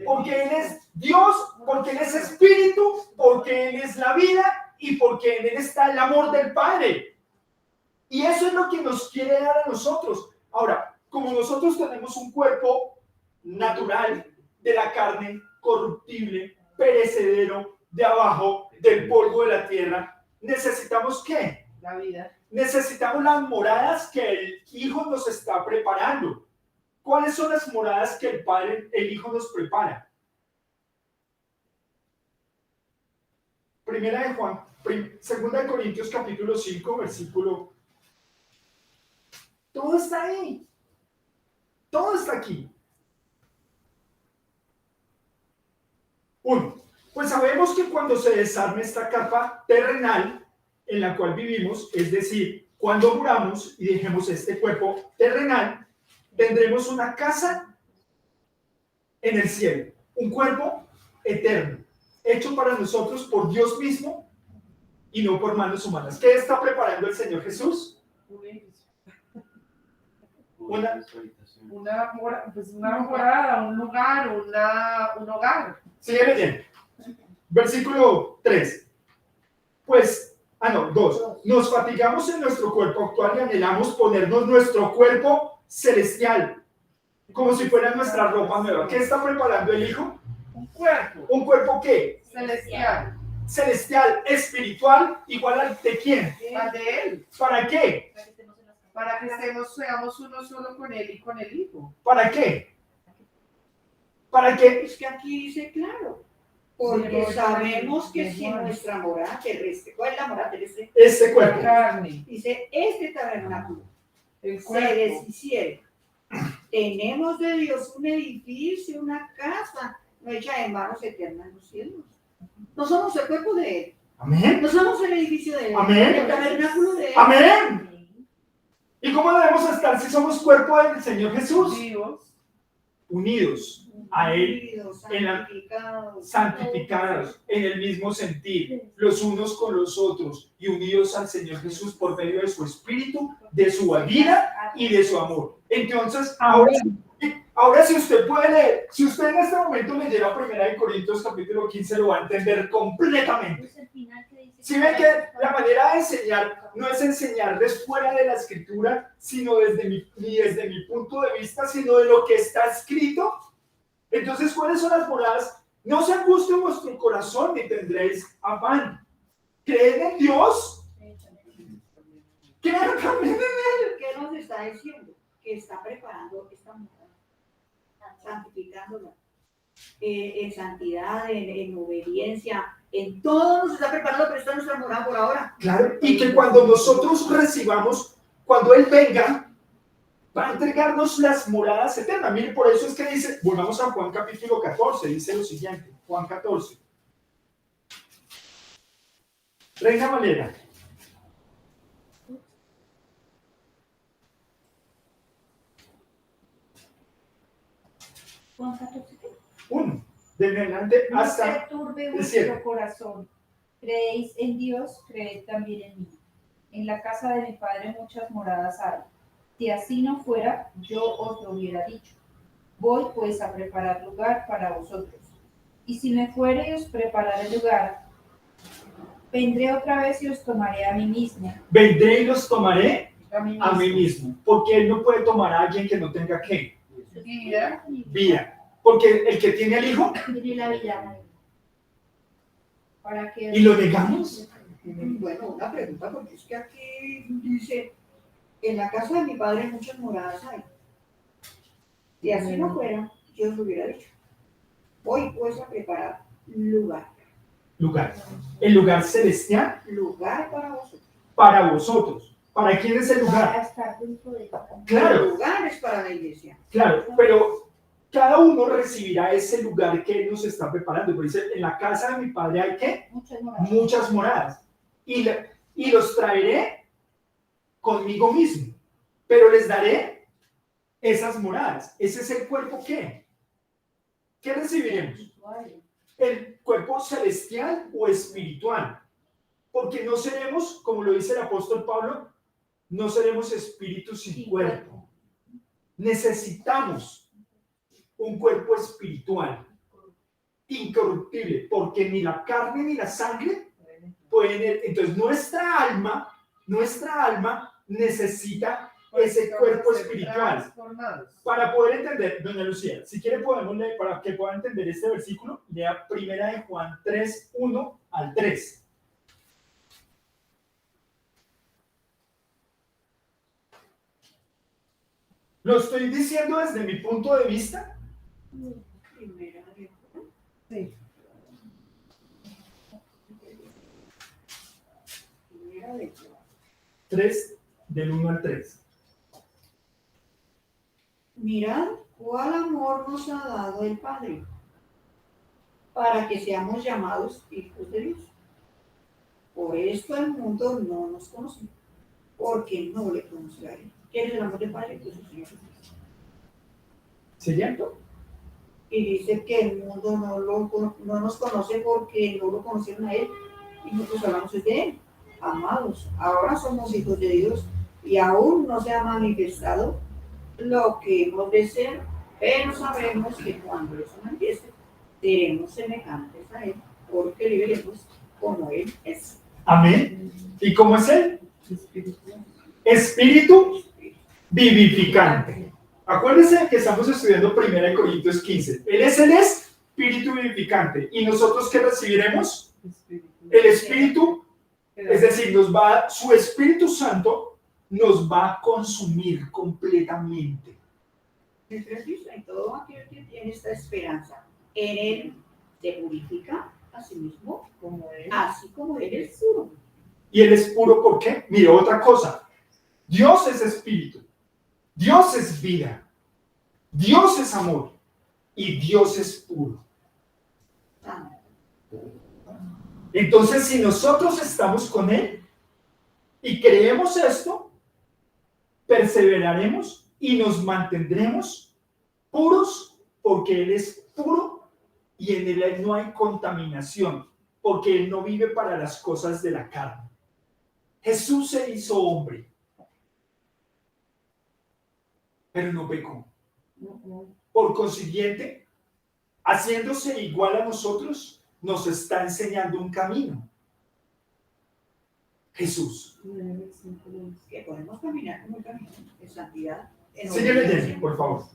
Porque Él es Dios, porque Él es Espíritu, porque Él es la vida y porque en Él está el amor del Padre. Y eso es lo que nos quiere dar a nosotros. Ahora, como nosotros tenemos un cuerpo natural de la carne, corruptible, perecedero, de abajo, del polvo de la tierra, necesitamos ¿qué? La vida. Necesitamos las moradas que el Hijo nos está preparando. ¿Cuáles son las moradas que el Hijo nos prepara? Primera de Juan, segunda de Corintios capítulo 5, versículo. Todo está ahí. Todo está aquí. 1. Pues sabemos que cuando se desarme esta capa terrenal en la cual vivimos, es decir, cuando muramos y dejemos este cuerpo terrenal, tendremos una casa en el cielo, un cuerpo eterno, hecho para nosotros por Dios mismo y no por manos humanas. ¿Qué está preparando el Señor Jesús? Una morada, un lugar, un hogar. Sigue leyendo. Versículo 3. Pues, 2. Nos fatigamos en nuestro cuerpo actual y anhelamos ponernos nuestro cuerpo celestial, como si fuera nuestra ropa nueva. ¿Qué está preparando el Hijo? Un cuerpo. ¿Un cuerpo qué? Celestial. Celestial, espiritual, igual al de quién. Al de Él. ¿Para qué? Para que seamos uno solo con Él y con el Hijo. ¿Para qué? ¿Para qué? Es que aquí dice claro, porque sabemos que si nuestra morada terrestre, ¿cuál es la morada terrestre? Este La cuerpo. carne. Dice, este tabernáculo El se cuerpo. deshiciere. Tenemos de Dios un edificio, una casa, no hecha de manos eternas en los cielos. No somos el cuerpo de Él, Amén. no somos el edificio de Él, Amén. el tabernáculo de Él. Amén. ¿Y cómo debemos estar si somos cuerpo del Señor Jesús? Vivos. Unidos a Él, Unidos, en la- santificados. santificados en el mismo sentir, los unos con los otros y unidos al Señor Jesús por medio de su Espíritu, de su vida y de su amor. Entonces, ahora si usted puede leer, si usted en este momento leyera 1 Corintios capítulo 15, lo va a entender completamente. Si ven que la manera de enseñar no es enseñarles fuera de la escritura, sino ni desde mi punto de vista, sino de lo que está escrito. Entonces, ¿cuáles son las moradas? No se angustien vuestro corazón ni tendréis afán. ¿Creen en Dios? Crean también en Él. ¿Qué nos está diciendo? Que está preparando esta morada, santificándola. En santidad, en obediencia, en todo nos está preparando, pero está nuestra morada por ahora. Claro, y que cuando nosotros recibamos, cuando Él venga, va a entregarnos las moradas eternas. Mire, por eso es que dice, volvamos a Juan capítulo 14, dice lo siguiente, Juan 14. Reina Valera. Juan 14. 1, de en adelante No hasta se turbe el 7. vuestro corazón. Creéis en Dios, creed también en mí. En la casa de mi Padre muchas moradas hay. Si así no fuera, yo os lo hubiera dicho. Voy pues a preparar lugar para vosotros. Y si me fuere y os prepararé lugar, vendré otra vez y os tomaré a mí mismo. Vendré y los tomaré A mí a mí mismo, porque Él no puede tomar a alguien que no tenga ¿qué? Vida. Vida. Porque el que tiene al Hijo Tiene la vida. ¿Para qué? y lo negamos. Bueno, una pregunta, porque es que aquí dice, en la casa de mi Padre muchas moradas hay. Si así no fuera, yo os lo hubiera dicho. Voy pues a preparar lugar. Lugar. El lugar celestial Lugar para vosotros. para vosotros. ¿Para quién es el lugar? Para estar dentro de ella. Claro, Lugar es para la iglesia. claro, pero cada uno recibirá ese lugar que Él nos está preparando. Por eso, en la casa de mi Padre hay ¿qué? Muchas moradas. Muchas moradas. Y los traeré conmigo mismo. Pero les daré esas moradas. Ese es el cuerpo ¿qué? ¿Qué recibiremos? El cuerpo celestial o espiritual. Porque no seremos, como lo dice el apóstol Pablo, no seremos espíritus sin cuerpo. Necesitamos un cuerpo espiritual, incorruptible, porque ni la carne ni la sangre pueden. Entonces nuestra alma necesita ese cuerpo espiritual. Transformados. Para poder entender, doña Lucía, si quiere podemos leer, para que pueda entender este versículo, lea 1 Juan 3, 1 al 3. ¿Lo estoy diciendo desde mi punto de vista? Primera de Juan. Sí. Primera de Juan. 3, del 1 al 3. Mirad cuál amor nos ha dado el Padre, para que seamos llamados hijos de Dios. Por esto el mundo no nos conoce, porque no le conoce a Él. ¿Quién es el amor del Padre? Pues el Señor Jesús. ¿Siguiendo? Y dice que el mundo no nos conoce porque no lo conocieron a Él, y nosotros hablamos de Él. Amados, ahora somos hijos de Dios, y aún no se ha manifestado lo que hemos de ser, pero sabemos que cuando eso manifieste, seremos semejantes a Él, porque viviremos como Él es. Amén. ¿Y cómo es Él? Espíritu vivificante. Acuérdense que estamos estudiando 1 Corintios 15. Él es el Espíritu vivificante. ¿Y nosotros qué recibiremos? El Espíritu, es decir, su Espíritu Santo nos va a consumir completamente. En todo aquel que tiene esta esperanza en Él se purifica a sí mismo, así como Él es puro. ¿Y Él es puro por qué? Mire, otra cosa. Dios es Espíritu. Dios es vida. Dios es amor. Y Dios es puro. Entonces, si nosotros estamos con Él y creemos esto, perseveraremos y nos mantendremos puros porque Él es puro y en Él no hay contaminación, porque Él no vive para las cosas de la carne. Jesús se hizo hombre, pero no pecó. Por consiguiente, haciéndose igual a nosotros, nos está enseñando un camino. Jesús. Que podemos caminar como el camino de santidad. Sigue leyendo, por favor.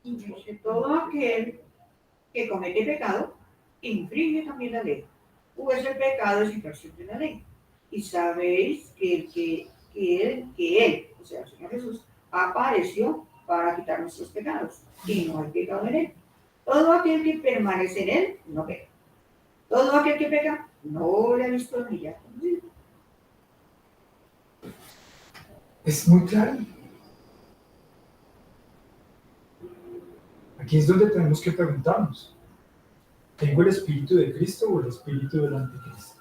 Dice, todo aquel que comete pecado, infringe también la ley, pues el pecado es infracción de la ley. Y sabéis que Él, o sea, el Señor Jesús, apareció para quitar nuestros pecados, y no hay pecado en Él. Todo aquel que permanece en Él, no peca. Todo aquel que peca, no le ha visto ni ya. Es muy claro. Aquí es donde tenemos que preguntarnos: ¿tengo el Espíritu de Cristo o el Espíritu del Anticristo?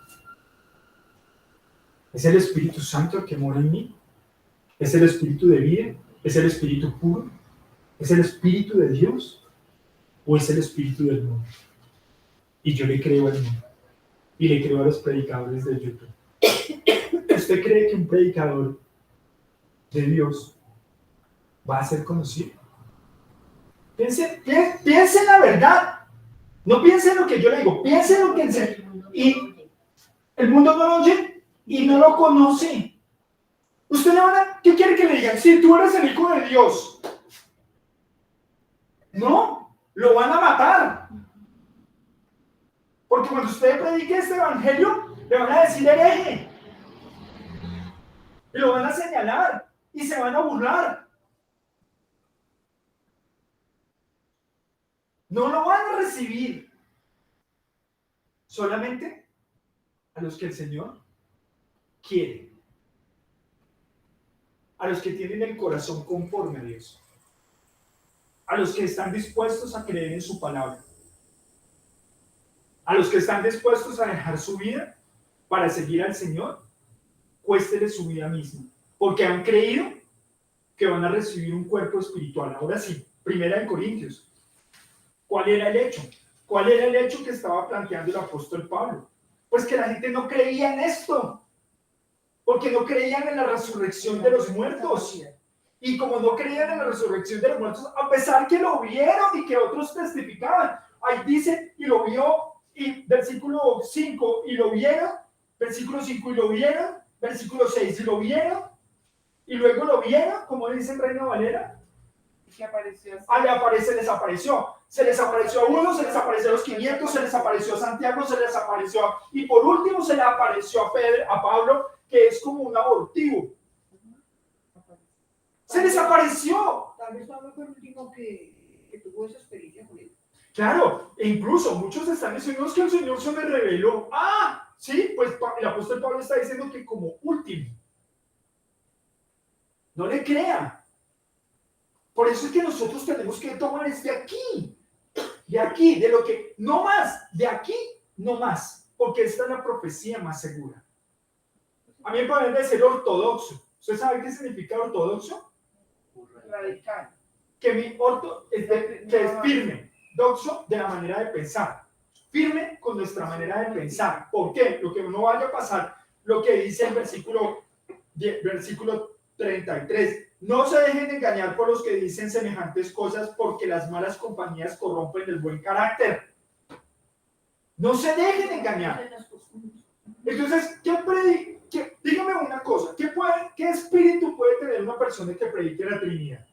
¿Es el Espíritu Santo el que mora en mí? ¿Es el Espíritu de vida? ¿Es el Espíritu puro? ¿Es el Espíritu de Dios? ¿O es el Espíritu del mundo? Y yo le creo al mundo. Y le creo a los predicadores de YouTube. ¿Usted cree que un predicador de Dios va a ser conocido? Piense en la verdad. No piense en lo que yo le digo. Piense en lo que enseña. Y el mundo no lo oye y no lo conoce. ¿Usted le van a, qué quiere que le digan? Si tú eres el Hijo de Dios. No, lo van a matar. Porque cuando usted predique este evangelio, le van a decir hereje. Y lo van a señalar. Y se van a burlar. No lo van a recibir. Solamente a los que el Señor quiere. A los que tienen el corazón conforme a Dios. A los que están dispuestos a creer en su palabra. A los que están dispuestos a dejar su vida para seguir al Señor, cuéstele su vida misma. Porque han creído que van a recibir un cuerpo espiritual. Ahora sí, 1 Corintios. ¿Cuál era el hecho? ¿Cuál era el hecho que estaba planteando el apóstol Pablo? Pues que la gente no creía en esto. Porque no creían en la resurrección de los muertos. Y como no creían en la resurrección de los muertos, a pesar que lo vieron y que otros testificaban, ahí dice, y lo vio, y versículo 5, y lo vieron, versículo 5, y lo vieron, versículo 6, y lo vieron, y luego lo vieron, como dice en Reina Valera, que apareció así. Desapareció. Se les apareció a uno, se les apareció a los 500, se les apareció a Santiago, se les apareció y por último se le apareció a Pablo, que es como un abortivo. Se desapareció. Tal vez Pablo fue el último que tuvo esa experiencia con él. Claro, e incluso muchos están diciendo "Es que el Señor se me reveló". Ah, sí, pues el apóstol Pablo está diciendo que como último. No le crea. Por eso es que nosotros tenemos que tomar de aquí, de lo que, no más, de aquí, no más, porque esta es la profecía más segura. A mí me parece ser ortodoxo. ¿Usted sabe qué significa ortodoxo? Radical. Que es firme, doxo de la manera de pensar, firme con nuestra manera de pensar. ¿Por qué? Lo que no vaya a pasar, lo que dice el versículo 33, no se dejen engañar por los que dicen semejantes cosas, porque las malas compañías corrompen el buen carácter. No se dejen engañar. Entonces, dígame una cosa, ¿qué espíritu puede tener una persona que predique la Trinidad?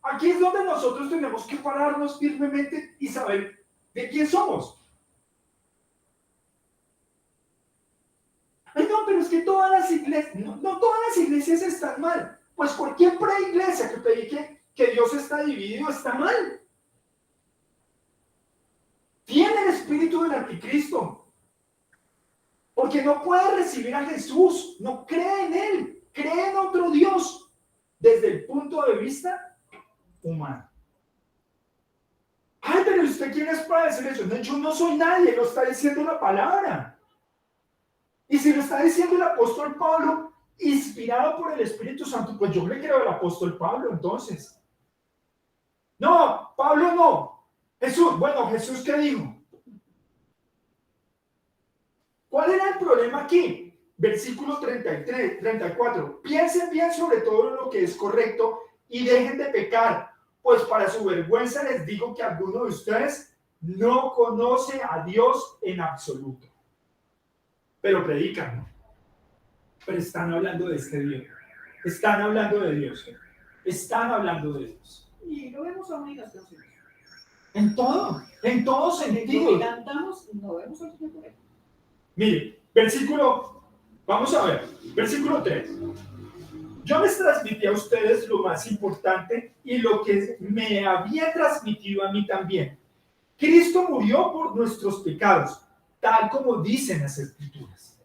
Aquí es donde nosotros tenemos que pararnos firmemente y saber de quién somos. Ay, no, pero es que todas las iglesias, no todas las iglesias están mal. Pues cualquier preiglesia que predique que Dios está dividido está mal. Tiene el espíritu del anticristo. Porque no puede recibir a Jesús, no cree en Él, cree en otro Dios desde el punto de vista humano. Ay, pero ¿usted quién es para decir eso? No, yo no soy nadie, lo está diciendo la palabra. Y si lo está diciendo el apóstol Pablo, inspirado por el Espíritu Santo, pues yo le creo al apóstol Pablo, entonces. No, Pablo no. Jesús, ¿qué dijo? ¿Cuál era el problema aquí? Versículo 34. Piensen bien sobre todo lo que es correcto y dejen de pecar, pues para su vergüenza les digo que alguno de ustedes no conoce a Dios en absoluto. Pero predican, ¿no? Pero están hablando de este Dios. Están hablando de Dios. Están hablando de Dios. Y lo vemos aún en las canciones. En todo sentido. Y cantamos, no vemos al Señor por él. Mire, vamos a ver, versículo 3. Yo les transmití a ustedes lo más importante y lo que me había transmitido a mí también. Cristo murió por nuestros pecados, tal como dicen las Escrituras.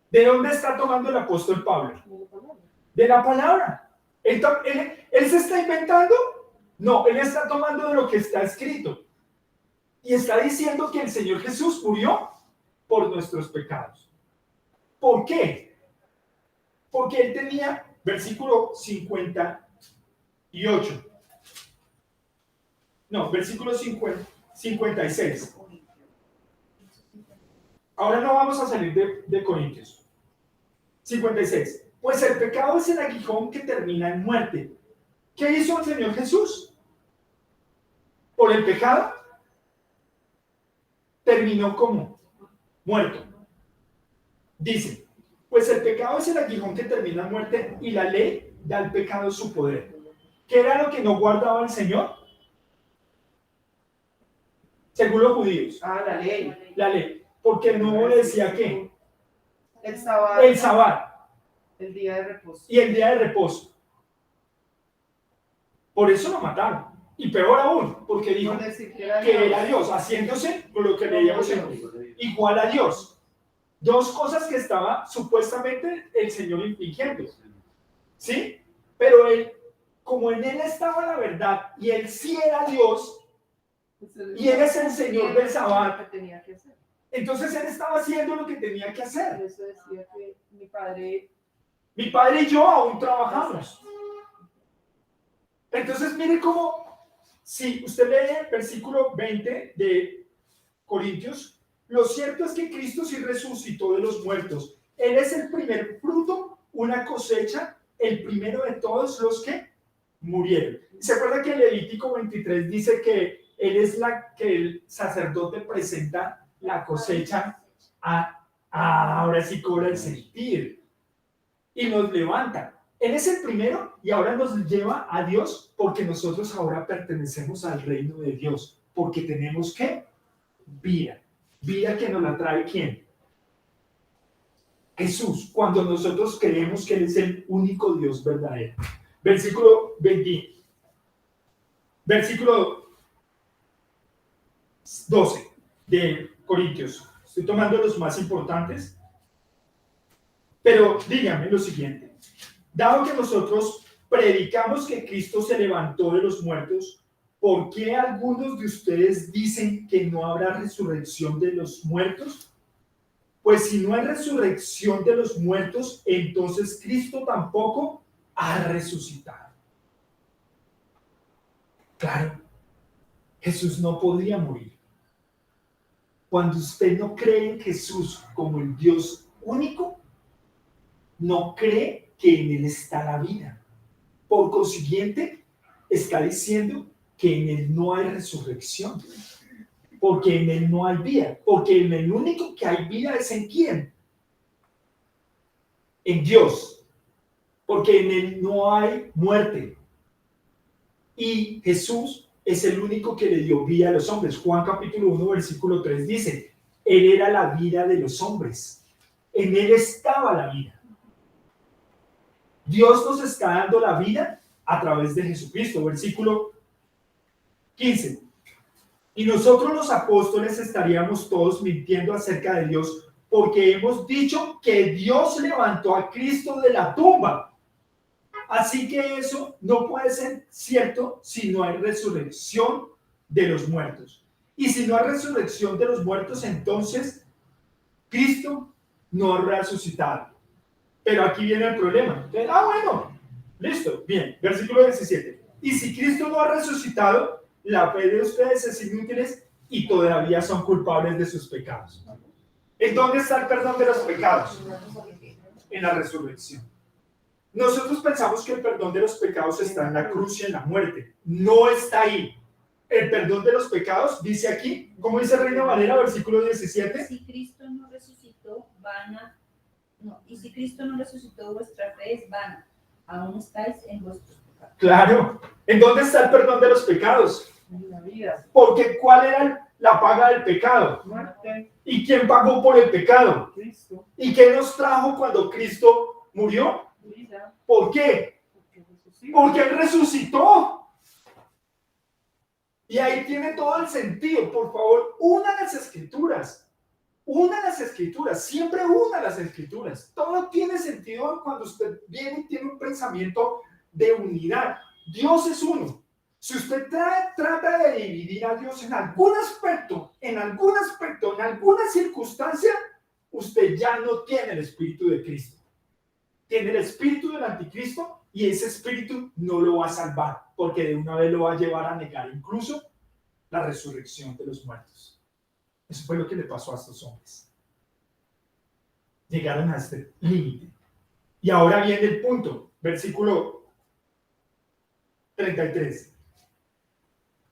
¿De dónde está tomando el apóstol Pablo? De la palabra. ¿Él se está inventando? No, él está tomando de lo que está escrito. Y está diciendo que el Señor Jesús murió por nuestros pecados. ¿Por qué? Porque él tenía, versículo 58. No, versículo 56. Ahora no vamos a salir de Corintios. 56. Pues el pecado es el aguijón que termina en muerte. ¿Qué hizo el Señor Jesús? Por el pecado terminó como muerto. Dice, pues el pecado es el aguijón que termina en muerte y la ley da al pecado su poder. ¿Qué era lo que no guardaba el Señor? Según los judíos. La ley. La ley. Porque no decía qué. El sábado. El sabbat. El día de reposo. Y el día de reposo. Por eso lo mataron. Y peor aún, porque dijo Por decir que era Dios, haciéndose con lo que leíamos igual a Dios. Dos cosas que estaba supuestamente el Señor infringiendo. ¿Sí? Pero él, como en él estaba la verdad y él sí era Dios, y él es el Señor del Sabbat, entonces él estaba haciendo lo que tenía que hacer. Eso decía que Mi padre y yo aún trabajamos. Entonces mire cómo, si usted lee el versículo 20 de Corintios, lo cierto es que Cristo sí resucitó de los muertos. Él es el primer fruto, una cosecha, el primero de todos los que murieron. ¿Se acuerda que en Levítico 23 dice que él es que el sacerdote presenta la cosecha ahora sí cobra el sentir y nos levanta? Él es el primero y ahora nos lleva a Dios porque nosotros ahora pertenecemos al reino de Dios, porque tenemos ¿qué? Vida que nos la trae ¿quién? Jesús, cuando nosotros creemos que Él es el único Dios verdadero. Versículo 20, versículo 12 de Corintios. Estoy tomando los más importantes. Pero díganme lo siguiente. Dado que nosotros predicamos que Cristo se levantó de los muertos, ¿por qué algunos de ustedes dicen que no habrá resurrección de los muertos? Pues si no hay resurrección de los muertos, entonces Cristo tampoco ha resucitado. Claro, Jesús no podría morir. Cuando usted no cree en Jesús como el Dios único, no cree que en Él está la vida. Por consiguiente, está diciendo que en Él no hay resurrección. Porque en Él no hay vida. Porque en el único que hay vida es ¿en quién? En Dios. Porque en Él no hay muerte. Y Jesús es el único que le dio vida a los hombres. Juan capítulo 1, versículo 3 dice, Él era la vida de los hombres. En Él estaba la vida. Dios nos está dando la vida a través de Jesucristo. Versículo 15. Y nosotros los apóstoles estaríamos todos mintiendo acerca de Dios porque hemos dicho que Dios levantó a Cristo de la tumba. Así que eso no puede ser cierto si no hay resurrección de los muertos. Y si no hay resurrección de los muertos, entonces Cristo no ha resucitado. Pero aquí viene el problema. Entonces, bueno, listo, bien, versículo 17. Y si Cristo no ha resucitado, la fe de ustedes es inútil y todavía son culpables de sus pecados. ¿En dónde está el perdón de los pecados? En la resurrección. Nosotros pensamos que el perdón de los pecados está en la cruz y en la muerte. No está ahí. El perdón de los pecados, dice aquí, como dice Reina Valera, versículo 17. Si Cristo no resucitó, y si Cristo no resucitó, vuestra fe es vana. Aún estáis en vuestros pecados. Claro. ¿En dónde está el perdón de los pecados? En la vida. Porque ¿cuál era la paga del pecado? Muerte. ¿Y quién pagó por el pecado? Cristo. ¿Y qué nos trajo cuando Cristo murió? Vida. ¿Por qué? Porque resucitó. Porque Él resucitó. Y ahí tiene todo el sentido. Por favor, una las escrituras. Una las escrituras. Siempre una las escrituras. Todo tiene sentido cuando usted viene y tiene un pensamiento de unidad. Dios es uno. Si usted trata de dividir a Dios en algún aspecto, en alguna circunstancia, usted ya no tiene el Espíritu de Cristo. Tiene el espíritu del anticristo y ese espíritu no lo va a salvar porque de una vez lo va a llevar a negar incluso la resurrección de los muertos. Eso fue lo que le pasó a estos hombres. Llegaron a este límite. Y ahora viene el punto, versículo 33.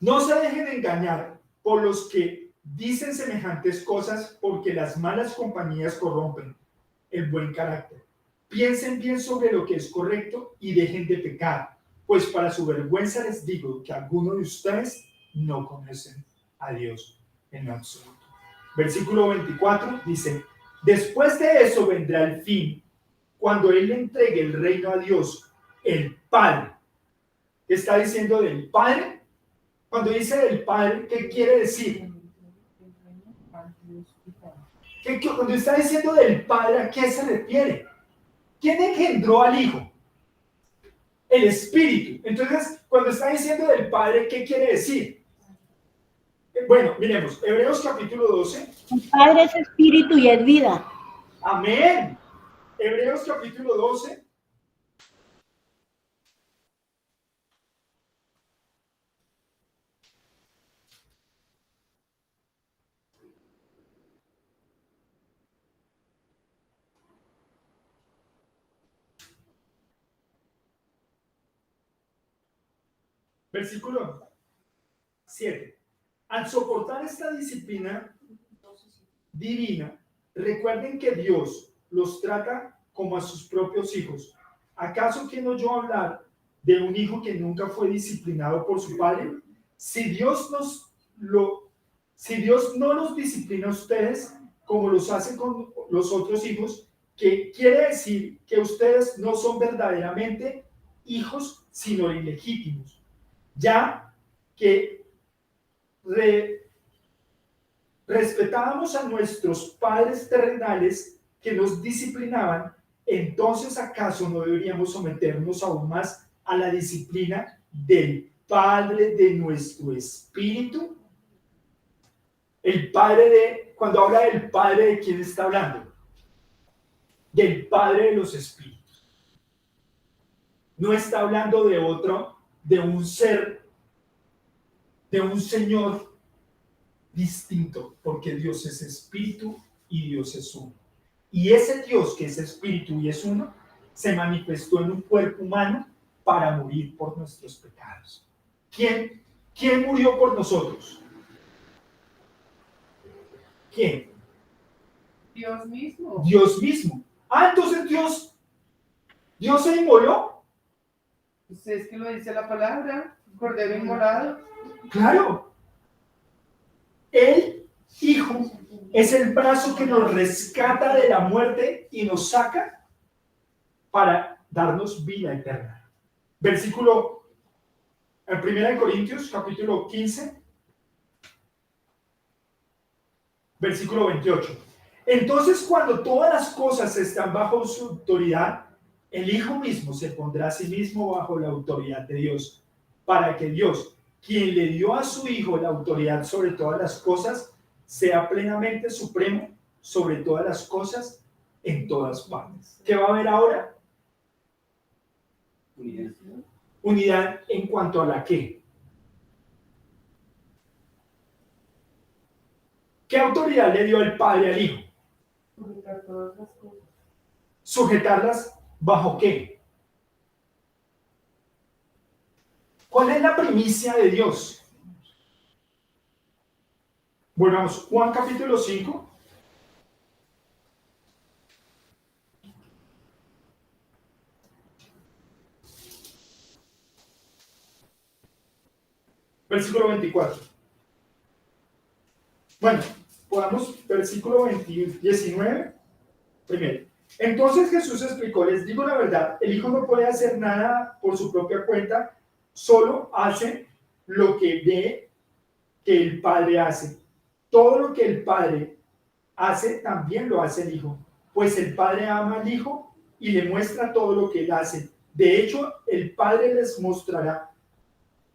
No se dejen engañar por los que dicen semejantes cosas porque las malas compañías corrompen el buen carácter. Piensen bien sobre lo que es correcto y dejen de pecar, pues para su vergüenza les digo que algunos de ustedes no conocen a Dios en lo absoluto. Versículo 24 dice, después de eso vendrá el fin, cuando Él le entregue el reino a Dios, el Padre. ¿Qué está diciendo del Padre? Cuando dice del Padre, ¿qué quiere decir? Cuando está diciendo del Padre, ¿a qué se refiere? ¿Quién engendró al Hijo? El Espíritu. Entonces, cuando está diciendo del Padre, ¿qué quiere decir? Bueno, miremos, Hebreos capítulo 12. El Padre es espíritu y es vida. Amén. Hebreos capítulo 12. Versículo 7. Al soportar esta disciplina divina, recuerden que Dios los trata como a sus propios hijos. ¿Acaso quién oyó hablar de un hijo que nunca fue disciplinado por su padre? Si Dios no los disciplina a ustedes como los hace con los otros hijos, que quiere decir que ustedes no son verdaderamente hijos, sino ilegítimos, ya que respetábamos a nuestros padres terrenales que nos disciplinaban. Entonces, ¿acaso no deberíamos someternos aún más a la disciplina del Padre de nuestro espíritu? El Padre cuando habla del Padre, ¿de quién está hablando? Del Padre de los espíritus. No está hablando de otro, de un ser, de un Señor distinto, porque Dios es espíritu y Dios es uno. Y ese Dios que es espíritu y es uno, se manifestó en un cuerpo humano para morir por nuestros pecados. ¿Quién murió por nosotros? ¿Quién? Dios mismo. Dios mismo. Entonces Dios se inmoló. Pues es que lo dice la palabra, cordero inmolado. Claro. El Hijo es el brazo que nos rescata de la muerte y nos saca para darnos vida eterna. Versículo en 1 Corintios, capítulo 15, versículo 28. Entonces, cuando todas las cosas están bajo su autoridad, el Hijo mismo se pondrá a sí mismo bajo la autoridad de Dios, para que Dios, quien le dio a su Hijo la autoridad sobre todas las cosas, sea plenamente supremo sobre todas las cosas en todas partes. ¿Qué va a haber ahora? Unidad. Unidad en cuanto a la qué. ¿Qué autoridad le dio el Padre al Hijo? Sujetar todas las cosas. ¿Sujetarlas bajo qué? ¿Cuál es la primicia de Dios? Volvamos, Juan capítulo 5. Versículo 24. Bueno, podamos, versículo 19, primero. Entonces Jesús explicó, les digo la verdad, el Hijo no puede hacer nada por su propia cuenta, solo hace lo que ve que el Padre hace. Todo lo que el Padre hace, también lo hace el Hijo, pues el Padre ama al Hijo y le muestra todo lo que él hace. De hecho, el Padre les mostrará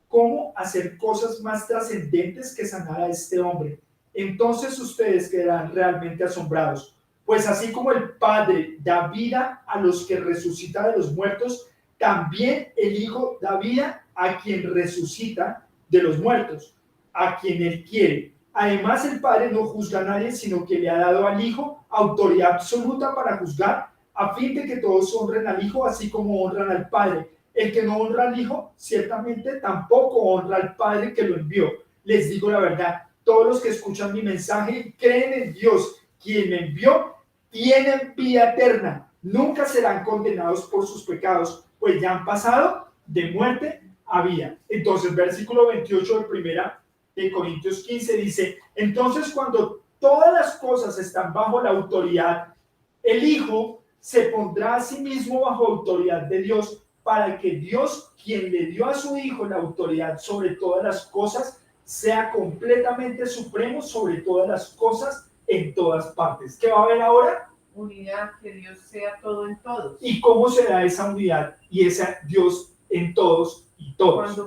cómo hacer cosas más trascendentes que sanar a este hombre. Entonces ustedes quedarán realmente asombrados, pues así como el Padre da vida a los que resucita de los muertos, también el Hijo da vida a quien resucita de los muertos, a quien él quiere. Además, el Padre no juzga a nadie, sino que le ha dado al Hijo autoridad absoluta para juzgar, a fin de que todos honren al Hijo, así como honran al Padre. El que no honra al Hijo, ciertamente tampoco honra al Padre que lo envió. Les digo la verdad, todos los que escuchan mi mensaje y creen en Dios, quien me envió, tienen vida eterna. Nunca serán condenados por sus pecados, pues ya han pasado de muerte a vida. Entonces, versículo 28 de primera de Corintios 15 dice, entonces cuando todas las cosas están bajo la autoridad, el Hijo se pondrá a sí mismo bajo autoridad de Dios, para que Dios, quien le dio a su Hijo la autoridad sobre todas las cosas, sea completamente supremo sobre todas las cosas en todas partes. ¿Qué va a haber ahora? Unidad, que Dios sea todo en todos. ¿Y cómo será esa unidad y ese Dios en todos y todos?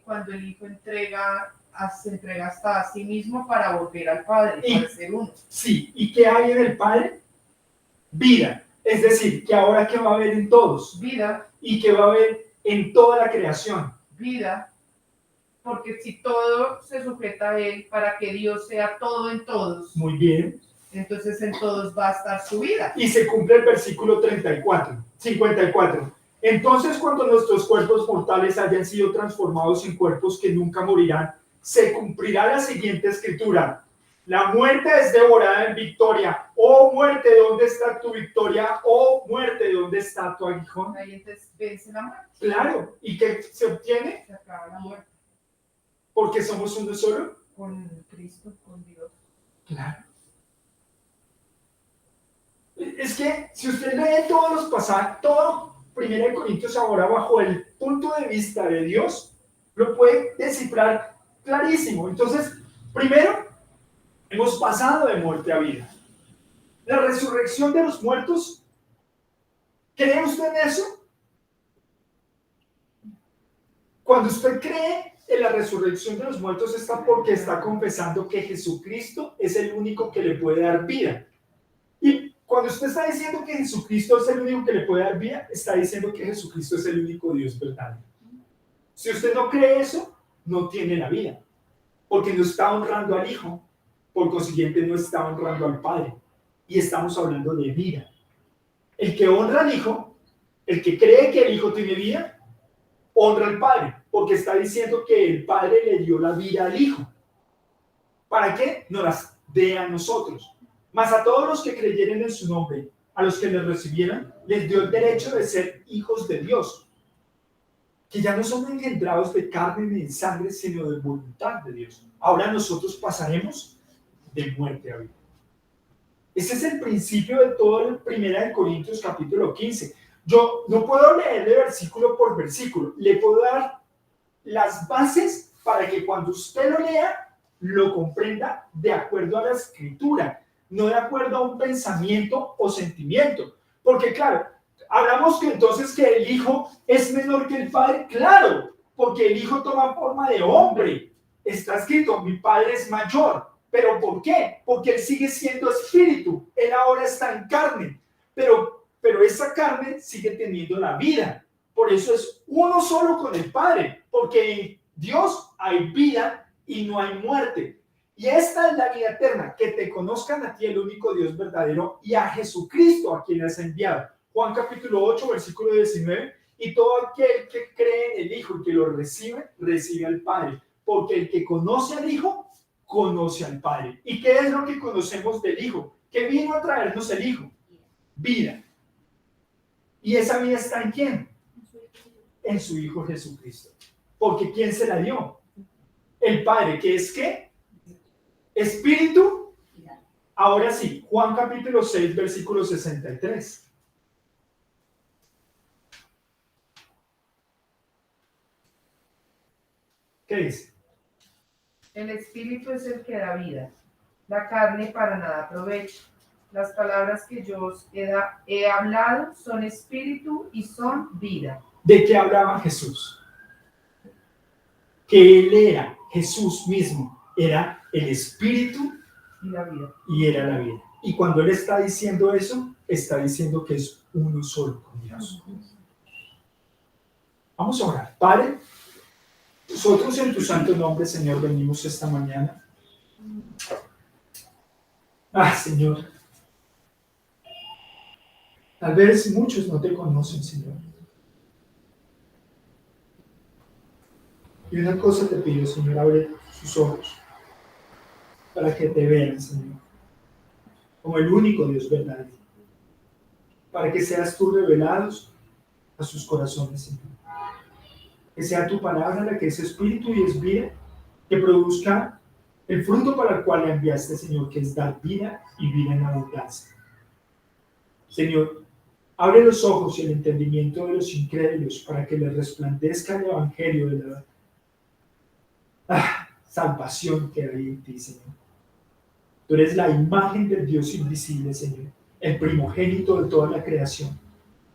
Cuando el Hijo se entrega hasta a sí mismo para volver al Padre, para ser uno. Sí, ¿y qué hay en el Padre? Vida. Es decir, que ahora ¿qué va a haber en todos? Vida. ¿Y qué va a haber en toda la creación? Vida. Porque si todo se sujeta a Él para que Dios sea todo en todos, muy bien, entonces en todos va a estar su vida. Y se cumple el versículo 54. Entonces, cuando nuestros cuerpos mortales hayan sido transformados en cuerpos que nunca morirán, se cumplirá la siguiente escritura. La muerte es devorada en victoria. Oh muerte, ¿dónde está tu victoria? Oh muerte, ¿dónde está tu aguijón? Ahí entonces vence la muerte. Claro. ¿Y qué se obtiene? Se acaba la muerte. Porque somos uno solo. Con Cristo, con Dios. Claro. Es que si usted lee todos los pasajes, todo 1 Corintios ahora bajo el punto de vista de Dios, lo puede descifrar clarísimo. Entonces, primero, hemos pasado de muerte a vida. La resurrección de los muertos, ¿cree usted en eso? Cuando usted cree en la resurrección de los muertos, está porque está confesando que Jesucristo es el único que le puede dar vida. Y cuando usted está diciendo que Jesucristo es el único que le puede dar vida, está diciendo que Jesucristo es el único Dios verdadero. Si usted no cree eso, no tiene la vida, porque no está honrando al Hijo, por consiguiente no está honrando al Padre. Y estamos hablando de vida. El que honra al Hijo, el que cree que el Hijo tiene vida, honra al Padre, porque está diciendo que el Padre le dio la vida al Hijo. ¿Para qué? Nos las dé a nosotros. Mas a todos los que creyeren en su nombre, a los que le recibieran, les dio el derecho de ser hijos de Dios, que ya no son engendrados de carne ni de sangre, sino de voluntad de Dios. Ahora nosotros pasaremos de muerte a vida. Ese es el principio de todo el 1 Corintios capítulo 15. Yo no puedo leerle versículo por versículo, le puedo dar las bases para que cuando usted lo lea, lo comprenda de acuerdo a la escritura, no de acuerdo a un pensamiento o sentimiento. Porque claro, hablamos que entonces que el Hijo es menor que el Padre. Claro, porque el Hijo toma forma de hombre. Está escrito, mi Padre es mayor. ¿Pero por qué? Porque Él sigue siendo espíritu. Él ahora está en carne. Pero esa carne sigue teniendo la vida. Por eso es uno solo con el Padre. Porque en Dios hay vida y no hay muerte. Y esta es la vida eterna, que te conozcan a ti, el único Dios verdadero, y a Jesucristo, a quien has enviado. Juan capítulo 8, versículo 19, y todo aquel que cree en el Hijo y que lo recibe, recibe al Padre. Porque el que conoce al Hijo, conoce al Padre. ¿Y qué es lo que conocemos del Hijo? ¿Qué vino a traernos el Hijo? Vida. ¿Y esa vida está en quién? En su Hijo Jesucristo. Porque ¿quién se la dio? El Padre, que es ¿qué? Espíritu. Ahora sí, Juan capítulo 6, versículo 63. ¿Qué dice? El Espíritu es el que da vida. La carne para nada aprovecha. Las palabras que yo os he hablado son espíritu y son vida. ¿De qué hablaba Jesús? Que Él era, Jesús mismo, era el Espíritu Y la vida. y era la vida. Y cuando Él está diciendo eso, está diciendo que es uno solo con Dios. Vamos a orar. Padre, nosotros en tu santo nombre, Señor, venimos esta mañana. Señor, tal vez muchos no te conocen, Señor. Y una cosa te pido, Señor, abre sus ojos para que te vean, Señor, como el único Dios verdadero, para que seas tú revelados a sus corazones, Señor. Que sea tu palabra la que es espíritu y es vida, que produzca el fruto para el cual la enviaste, Señor, que es dar vida y vida en abundancia. Señor, abre los ojos y el entendimiento de los incrédulos para que les resplandezca el evangelio de la salvación que hay en ti, Señor. Tú eres la imagen del Dios invisible, Señor, el primogénito de toda la creación,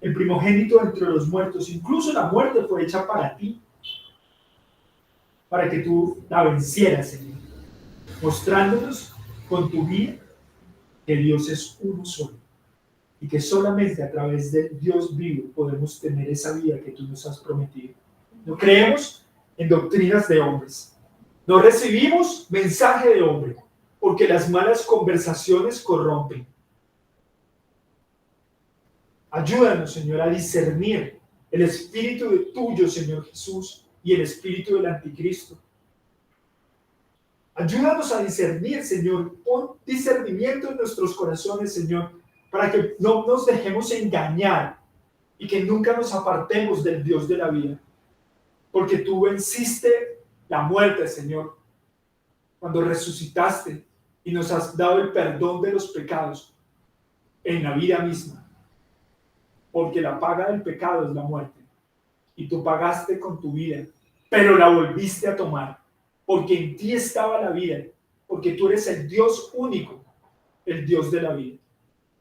el primogénito entre los muertos. Incluso la muerte fue hecha para ti, para que tú la vencieras, Señor, mostrándonos con tu vida que Dios es uno solo y que solamente a través del Dios vivo podemos tener esa vida que tú nos has prometido. No creemos en doctrinas de hombres, no recibimos mensaje de hombre, porque las malas conversaciones corrompen. Ayúdanos, Señor, a discernir el espíritu tuyo, Señor Jesús, y el espíritu del anticristo. Ayúdanos a discernir, Señor. Pon discernimiento en nuestros corazones, Señor, para que no nos dejemos engañar y que nunca nos apartemos del Dios de la vida. Porque tú venciste la muerte, Señor, cuando resucitaste y nos has dado el perdón de los pecados. en la vida misma. Porque la paga del pecado es la muerte. Y tú pagaste con tu vida, pero la volviste a tomar. Porque en ti estaba la vida. Porque tú eres el Dios único, el Dios de la vida.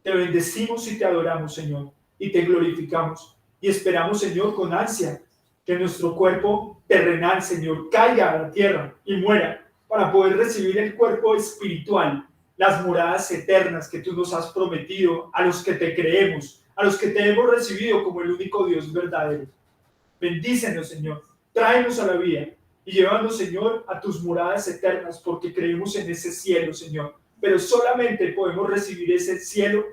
Te bendecimos y te adoramos, Señor, y te glorificamos. Y esperamos, Señor, con ansia, que nuestro cuerpo terrenal, Señor, caiga a la tierra y muera, para poder recibir el cuerpo espiritual, las moradas eternas que tú nos has prometido a los que te creemos, a los que te hemos recibido como el único Dios verdadero. Bendícenos, Señor, tráenos a la vida y llévanos, Señor, a tus moradas eternas, porque creemos en ese cielo, Señor. Pero solamente podemos recibir ese cielo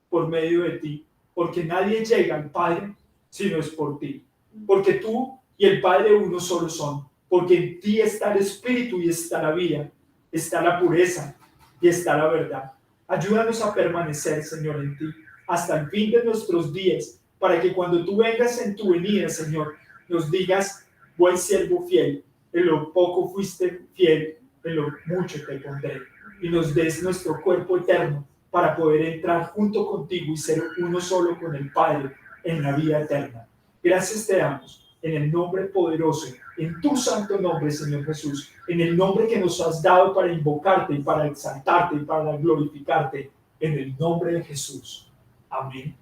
por medio de ti, porque nadie llega al Padre si no es por ti. Porque tú y el Padre uno solo son, porque en ti está el Espíritu y está la vida, está la pureza y está la verdad. Ayúdanos a permanecer, Señor, en ti, hasta el fin de nuestros días, para que cuando tú vengas en tu venida, Señor, nos digas: buen siervo fiel, en lo poco fuiste fiel, en lo mucho te pondré. Y nos des nuestro cuerpo eterno para poder entrar junto contigo y ser uno solo con el Padre en la vida eterna. Gracias te damos en el nombre poderoso, en tu santo nombre, Señor Jesús, en el nombre que nos has dado para invocarte y para exaltarte y para glorificarte, en el nombre de Jesús. Amén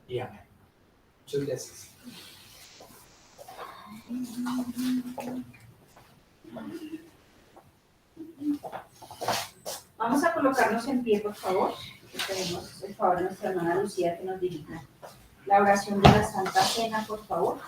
y amén. Muchas gracias. Vamos a colocarnos en pie, por favor. Pedimos el favor a nuestra hermana Lucía que nos dirija la oración de la Santa Cena, por favor.